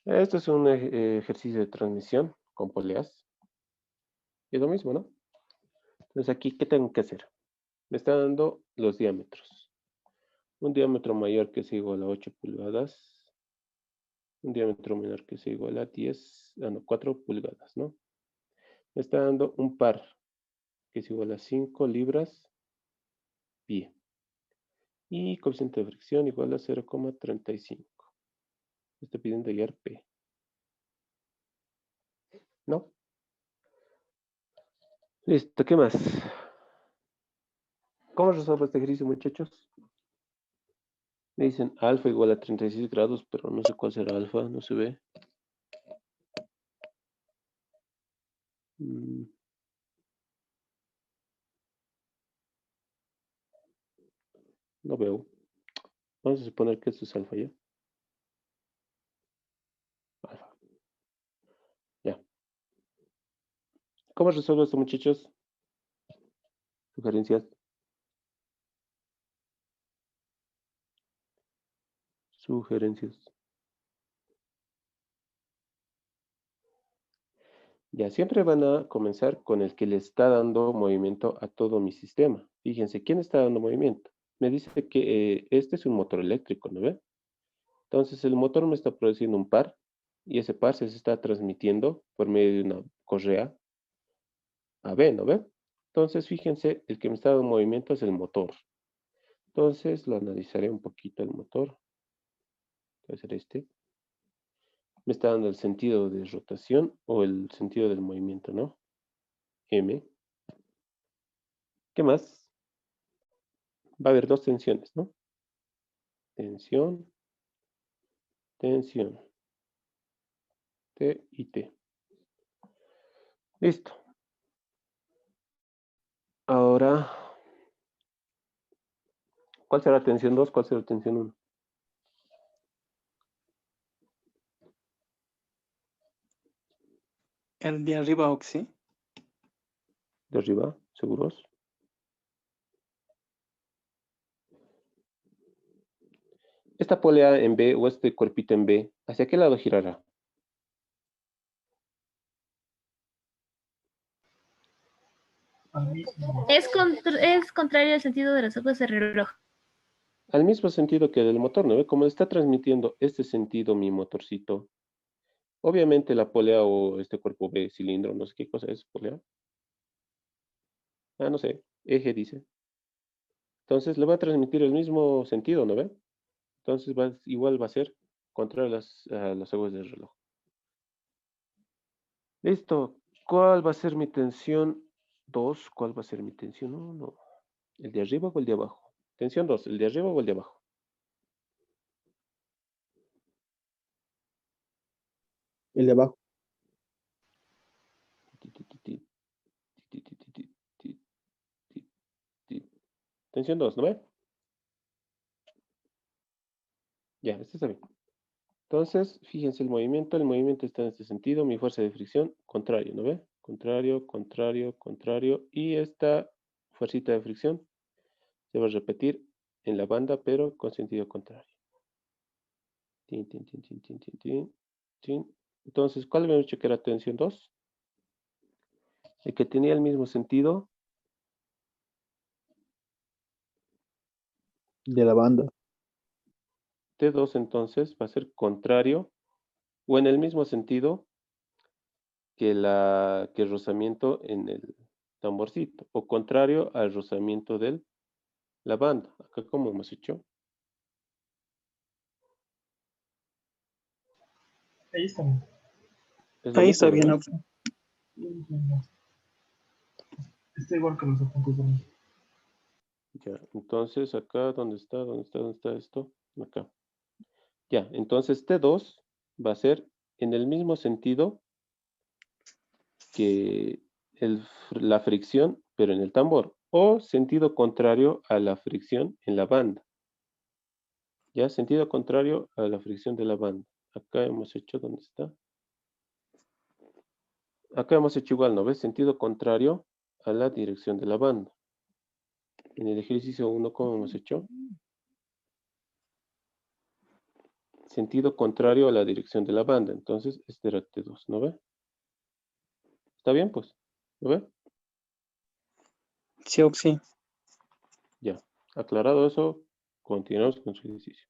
Esto es un ejercicio de transmisión con poleas. Es lo mismo, ¿no? Entonces aquí, ¿qué tengo que hacer? Me está dando los diámetros. Un diámetro mayor que sea igual a 8 pulgadas. Un diámetro menor que sea igual a 4 pulgadas, ¿no? Me está dando un par que es igual a 5 libras pie. Y coeficiente de fricción igual a 0,35. Estoy pidiendo hallar P. ¿No? Listo, ¿qué más? ¿Cómo resuelvo este ejercicio, muchachos? Me dicen alfa igual a 36 grados, pero no sé cuál será alfa, no se ve. No veo. Vamos a suponer que esto es alfa ya. Alfa. Ya. ¿Cómo resuelvo esto, muchachos? Sugerencias. Sugerencias. Ya, siempre van a comenzar con el que le está dando movimiento a todo mi sistema. Fíjense, ¿quién está dando movimiento? Me dice que este es un motor eléctrico, ¿no ve? Entonces el motor me está produciendo un par y ese par se está transmitiendo por medio de una correa a B, ¿no ve? Entonces fíjense, el que me está dando movimiento es el motor. Entonces lo analizaré un poquito el motor. Va a ser este. Me está dando el sentido de rotación o el sentido del movimiento, ¿no? M. ¿Qué más? Va a haber dos tensiones, ¿no? Tensión, tensión. T y T. Listo. Ahora, ¿cuál será tensión 2? ¿Cuál será tensión 1? El de arriba, Oxy. De arriba, ¿seguros? Esta polea en B o este cuerpito en B, ¿hacia qué lado girará? Es contrario al sentido de los ojos del reloj. Al mismo sentido que del motor, ¿no ve? Como está transmitiendo este sentido mi motorcito, obviamente la polea o este cuerpo B, cilindro, no sé qué cosa es polea. No sé, eje dice. Entonces le va a transmitir el mismo sentido, ¿no ve? Entonces igual va a ser contrario a las aguas del reloj. Listo. ¿Cuál va a ser mi tensión 2? ¿Cuál va a ser mi tensión 1? ¿El de arriba o el de abajo? Tensión 2, ¿el de arriba o el de abajo? El de abajo. Tensión 2, ¿no ve? Ya, este está bien. Entonces, fíjense el movimiento está en este sentido, mi fuerza de fricción, contrario, ¿no ve? Contrario, contrario, contrario, y esta fuercita de fricción se va a repetir en la banda, pero con sentido contrario. Tin, tin, tin, tin, tin, tin, tin, tin. Entonces, ¿cuál habíamos dicho que era tensión 2? El que tenía el mismo sentido De la banda. T2 entonces va a ser contrario o en el mismo sentido que el rozamiento en el tamborcito o contrario al rozamiento de la banda. Acá como hemos hecho. Ahí está bien. Es lo Ahí mismo, está bien, ¿no? Oxy. Está igual que los apuntes de mí. Ya, entonces acá, ¿dónde está? ¿Dónde está? ¿Dónde está esto? Acá. Ya, entonces T2 va a ser en el mismo sentido que la fricción, pero en el tambor, o sentido contrario a la fricción en la banda. Ya, sentido contrario a la fricción de la banda. Acá hemos hecho, ¿dónde está? Acá hemos hecho igual, ¿no ves? Sentido contrario a la dirección de la banda. En el ejercicio 1, ¿cómo hemos hecho? Sentido contrario a la dirección de la banda. Entonces, este era T2, ¿no ve? ¿Está bien, pues? ¿Lo ve? Sí, Oxy. Ya. Aclarado eso, continuamos con su ejercicio.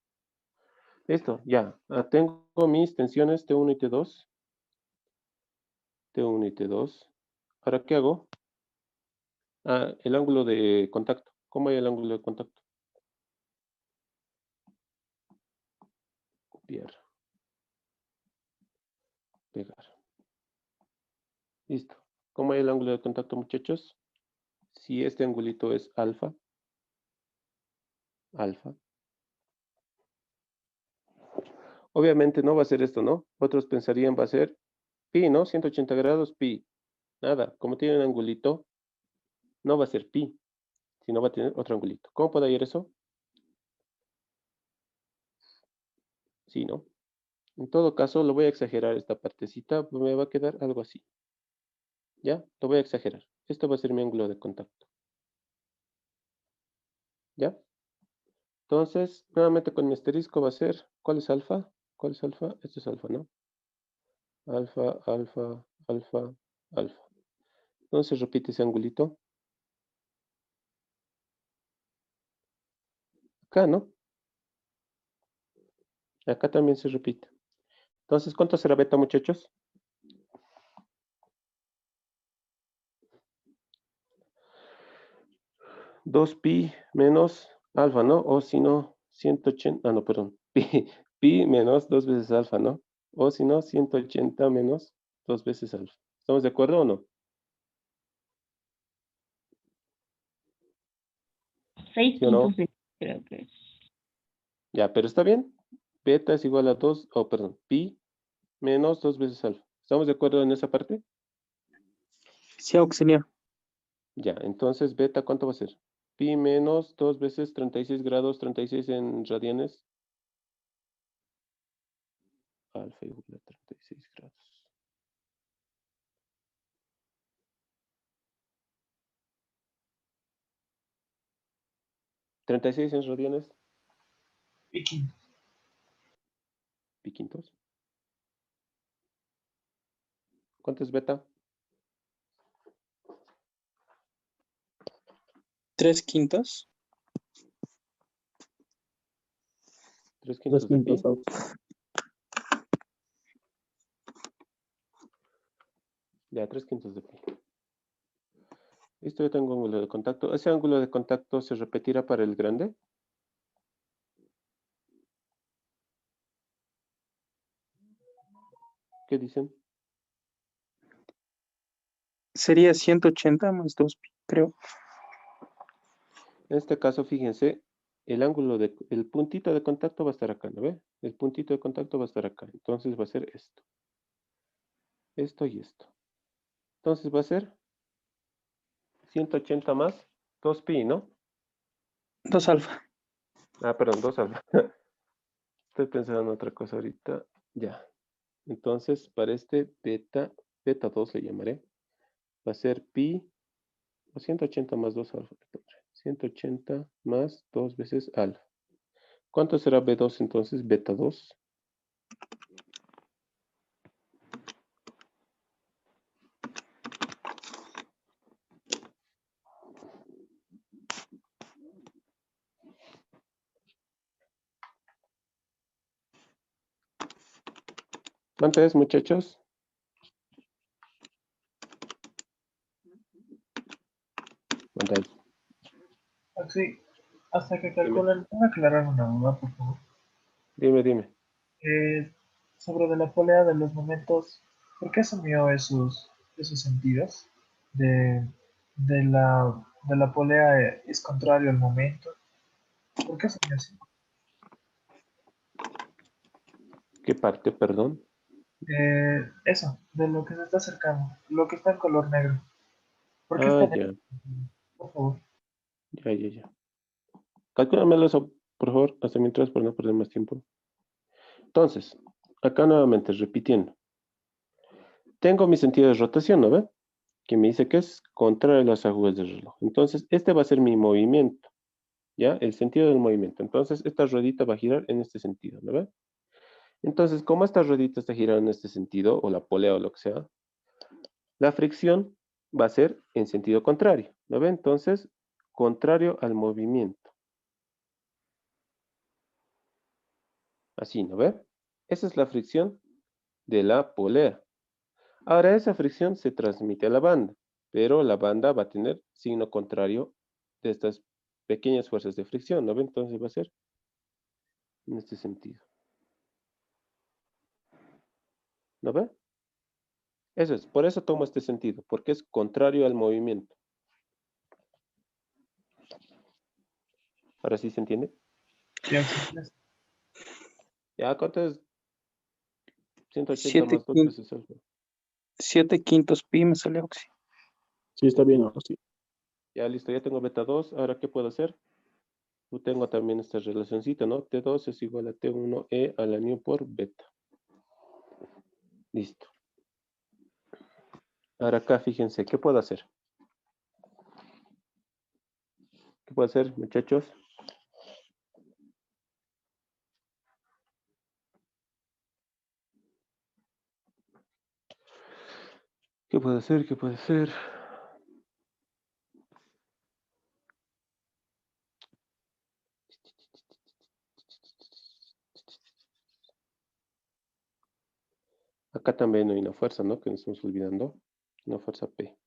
Listo, ya. Tengo mis tensiones T1 y T2. T1 y T2. ¿Ahora qué hago? El ángulo de contacto. ¿Cómo hay el ángulo de contacto? Copiar. Pegar. Listo. ¿Cómo hay el ángulo de contacto, muchachos? Si este angulito es alfa, alfa. Obviamente no va a ser esto, ¿no? Otros pensarían va a ser pi, ¿no? 180 grados, pi. Nada, como tiene un angulito, no va a ser pi, sino va a tener otro angulito. ¿Cómo puede ir eso? Sí, ¿no? En todo caso, lo voy a exagerar esta partecita, me va a quedar algo así. ¿Ya? Lo voy a exagerar. Esto va a ser mi ángulo de contacto. ¿Ya? Entonces, nuevamente con mi asterisco va a ser, ¿cuál es alfa? ¿Cuál es alfa? Esto es alfa, ¿no? Alfa, alfa, alfa, alfa. Entonces repite ese angulito. Acá, ¿no? Acá también se repite. Entonces, ¿cuánto será beta, muchachos? Dos pi menos alfa, ¿no? O si no, 180, no, perdón. Pi menos 2 veces alfa, ¿no? O si no, 180 menos 2 veces alfa. ¿Estamos de acuerdo o no? 6 ¿Sí o no? quintos de creo que es. Ya, pero está bien. Beta es igual a 2, perdón, pi menos 2 veces alfa. ¿Estamos de acuerdo en esa parte? Sí, auxiliar. Ya, entonces beta, ¿cuánto va a ser? Pi menos 2 veces 36 grados, 36 en radianes. Alfa igual a 36 grados. ¿36 en radianes? Pi quintos. ¿Cuánto es beta? 3/5. 3 quintos de pi. Ya, 3 quintos de pi. Listo, yo tengo ángulo de contacto. ¿Ese ángulo de contacto se repetirá para el grande? ¿Qué dicen? Sería 180 más 2 pi, creo. En este caso, fíjense, el puntito de contacto va a estar acá, ¿no ve? El puntito de contacto va a estar acá. Entonces va a ser esto. Esto y esto. Entonces va a ser 180 más 2 pi, ¿no? 2 alfa. Ah, perdón, 2 alfa. Estoy pensando en otra cosa ahorita. Ya. Entonces, para este beta 2 le llamaré. Va a ser pi, o 180 más 2 alfa. 180 más 2 veces alfa. ¿Cuánto será B2 entonces? Beta 2. ¿Cuánto es, muchachos? ¿Cuánto es? Sí, hasta que Dime, calculen, ¿puedo aclarar una duda, por favor? dime. Sobre de la polea de los momentos, ¿por qué asumió esos sentidos? De la polea es contrario al momento. ¿Por qué asumió así? ¿Qué parte, perdón? Eso, de lo que se está acercando, lo que está en color negro. ¿Por qué está Ah, en ya, por favor? ya. Calcúlamelo eso, por favor, hasta mientras, para no perder más tiempo. Entonces, acá nuevamente, repitiendo. Tengo mi sentido de rotación, ¿no ve? Que me dice que es contrario a las agujas del reloj. Entonces, este va a ser mi movimiento, ¿ya? El sentido del movimiento. Entonces, esta ruedita va a girar en este sentido, ¿no ve? Entonces, como esta ruedita está girando en este sentido, o la polea o lo que sea, la fricción va a ser en sentido contrario, ¿no ve? Entonces, contrario al movimiento. Así, ¿no ve? Esa es la fricción de la polea. Ahora, esa fricción se transmite a la banda, pero la banda va a tener signo contrario de estas pequeñas fuerzas de fricción, ¿no ve? Entonces va a ser en este sentido. ¿No ve? Eso es, por eso tomo este sentido, porque es contrario al movimiento. ¿Ahora sí se entiende? Sí, auxiliar. Ya, ¿cuánto es 180 7 más 2 veces alfa? 7/5 pi me sale auxiliar. Sí, está bien, ahora sí. Ya, listo, ya tengo beta 2. Ahora, ¿qué puedo hacer? Yo tengo también esta relacioncita, ¿no? T2 es igual a T1E a la nu por beta. Listo. Ahora acá, fíjense, ¿qué puedo hacer? ¿Qué puedo hacer, muchachos? ¿Qué puedo hacer? ¿Qué puedo hacer? Acá también hay una fuerza, ¿no? Que nos estamos olvidando. Una fuerza P.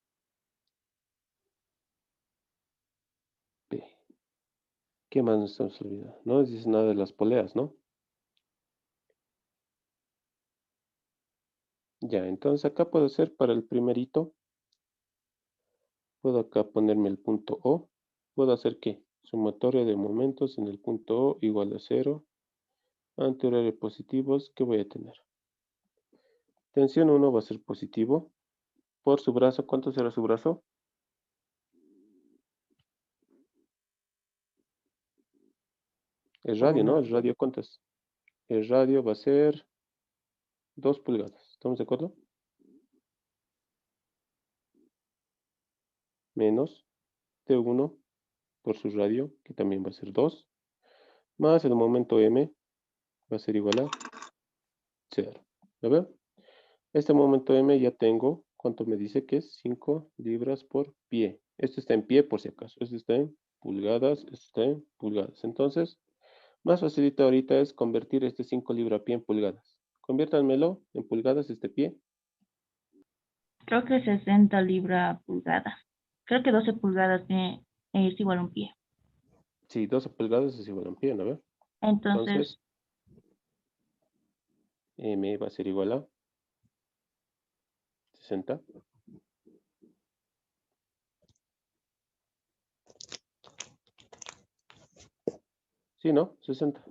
P. ¿Qué más nos estamos olvidando? No nos dice nada de las poleas, ¿no? Ya, entonces acá puedo hacer para el primerito. Puedo acá ponerme el punto O. ¿Puedo hacer qué? Sumatoria de momentos en el punto O igual a 0. Antihorario positivos, ¿qué voy a tener? Tensión 1 va a ser positivo. Por su brazo, ¿cuánto será su brazo? El radio, ¿no? El radio, ¿cuánto es? El radio va a ser 2 pulgadas. ¿Estamos de acuerdo? Menos T1 por su radio, que también va a ser 2. Más el momento M va a ser igual a 0. ¿Lo veo? Este momento M ya tengo, ¿cuánto me dice que es? 5 libras por pie. Esto está en pie por si acaso. Esto está en pulgadas, esto está en pulgadas. Entonces, más facilita ahorita es convertir este 5 libras pie en pulgadas. Conviértanmelo en pulgadas este pie. Creo que 60 libra pulgada. Creo que 12 pulgadas es igual a un pie. Sí, 12 pulgadas es igual a un pie, ¿no ve? Entonces, M va a ser igual a 60. Sí, ¿no? 60.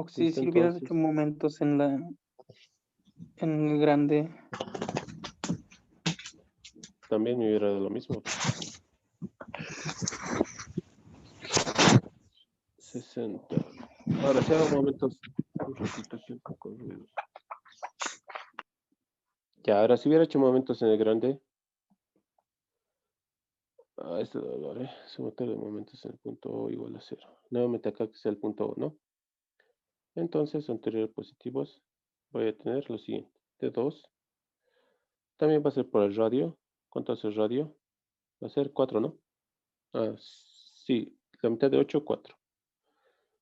Sí, si hubieras hecho momentos en el grande. También me hubiera dado lo mismo. 60. Ahora, si hago momentos. Un ratito aquí un poco de ruido. Ya, ahora si hubiera hecho momentos en el grande. Este valor, sumatoria de momentos en el punto O igual a 0. Nuevamente acá que sea el punto O, ¿no? Entonces, anteriores positivos, voy a tener lo siguiente. T2. También va a ser por el radio. ¿Cuánto hace el radio? Va a ser 4, ¿no? Sí, la mitad de 8, 4.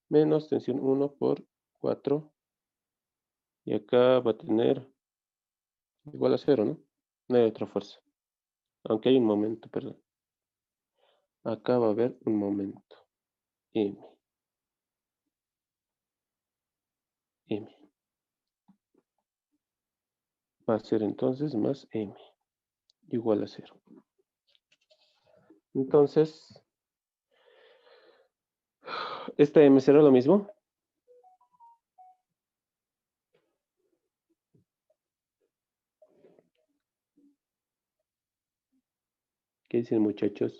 Menos tensión 1 por 4. Y acá va a tener igual a 0, ¿no? No hay otra fuerza. Aunque hay un momento, perdón. Acá va a haber un momento. M. M. Va a ser entonces más M. Igual a 0. Entonces, ¿esta M será lo mismo? ¿Qué dicen, muchachos?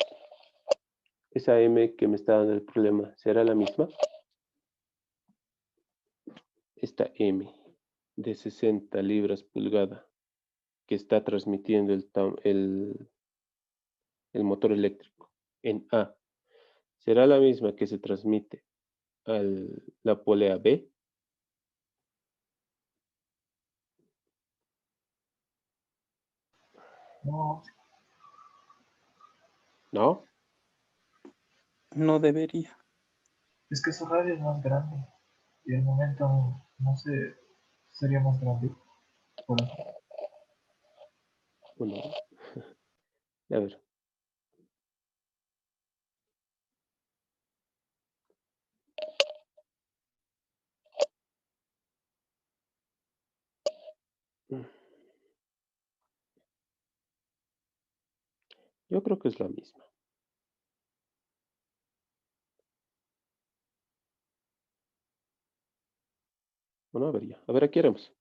¿Esa M que me está dando el problema será la misma? Esta M de 60 libras pulgada que está transmitiendo el motor eléctrico en A, ¿será la misma que se transmite a la polea B? No, ¿No? No debería. es que su radio es más grande y el momento, no sé, sería más grande. Por eso. Bueno, a ver. Yo creo que es la misma. Bueno, a ver ya. A ver, aquí haremos.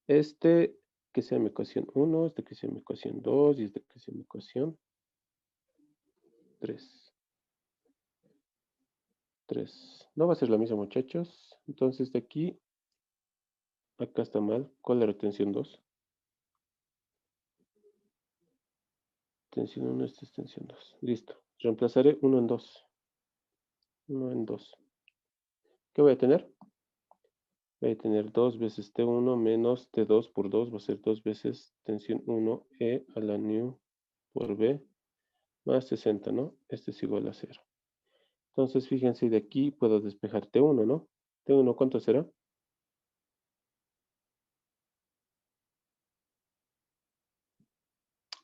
Este que sea mi ecuación 1, este que sea mi ecuación 2 y este que sea mi ecuación 3. 3. No va a ser la misma, muchachos. Entonces de aquí, acá está mal. ¿Cuál era tensión 2? Tensión 1, esta es tensión 2. Listo. Reemplazaré 1 en 2. 1 en 2. ¿Qué voy a tener? Voy a tener 2 veces T1 menos T2 por 2. Va a ser 2 veces tensión 1 E a la nu por B más 60, ¿no? Este es igual a 0. Entonces, fíjense, de aquí puedo despejar T1, ¿no? T1, ¿cuánto será?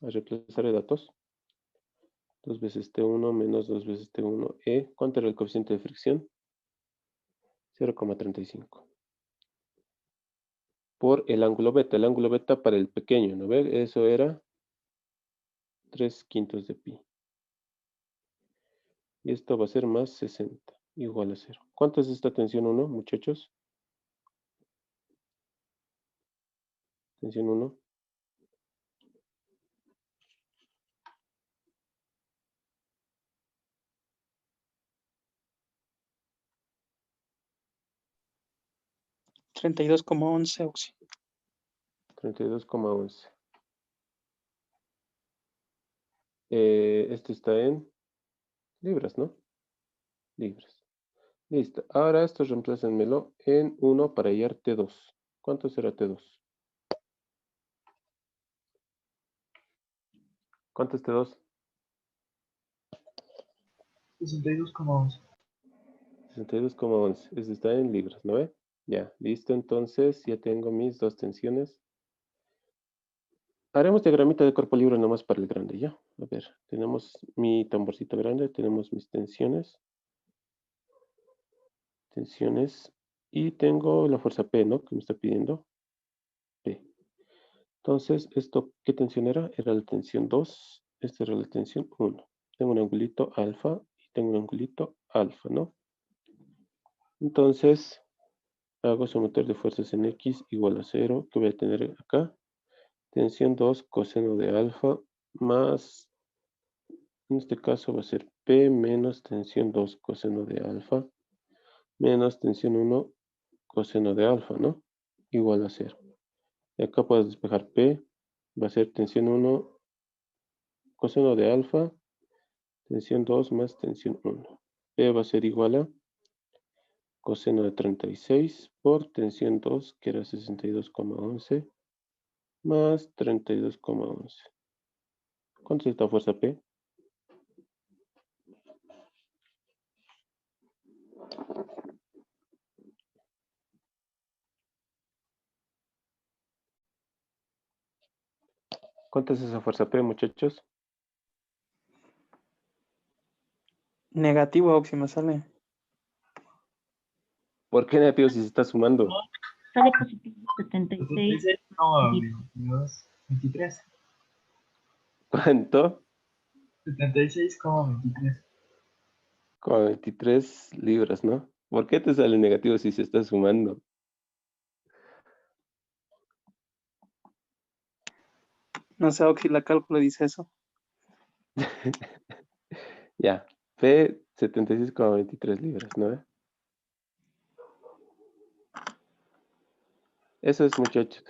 A reemplazar de datos. 2 veces T1 menos 2 veces T1E. ¿Cuánto era el coeficiente de fricción? 0,35. por el ángulo beta. El ángulo beta para el pequeño, ¿no ve? Eso era 3/5 de pi. Y esto va a ser más 60, igual a 0. ¿Cuánto es esta tensión 1, muchachos? Tensión 1. $32,11, Oxy. 32,11. Esto está en libras, ¿no? Libras. Listo. Ahora esto reemplácenmelo en 1 para hallar T2. ¿Cuánto será T2? ¿Cuánto es T2? 62,11. 62,11. Esto está en libras, ¿no ve? Ya, listo. Entonces ya tengo mis dos tensiones. Haremos diagramita de cuerpo libre nomás para el grande, ¿ya? A ver, tenemos mi tamborcito grande, tenemos mis tensiones. Tensiones. Y tengo la fuerza P, ¿no? Que me está pidiendo. P. Entonces, ¿esto qué tensión era? Era la tensión 2. Esta era la tensión 1. Tengo un angulito alfa y tengo un angulito alfa, ¿no? Entonces, hago someter de fuerzas en X igual a 0. ¿Qué voy a tener acá? Tensión 2 coseno de alfa más, en este caso va a ser P menos tensión 2 coseno de alfa menos tensión 1 coseno de alfa, ¿no? Igual a 0. Y acá puedo despejar P, va a ser tensión 1 coseno de alfa, tensión 2 más tensión 1. P va a ser igual a coseno de 36 por tensión 2, que era 62,11, más 32,11. ¿Cuánto es esta fuerza P? ¿Cuánto es esa fuerza P, muchachos? Negativo, Oxy, me sale. ¿Por qué negativo si se está sumando? Sale positivo 76. 76,23. ¿Cuánto? 76,23. Con 23 libras, ¿no? ¿Por qué te sale negativo si se está sumando? No sé, Oxy, la cálculo dice eso. Ya, P 76,23 libras, ¿no? Eso es, muchachos.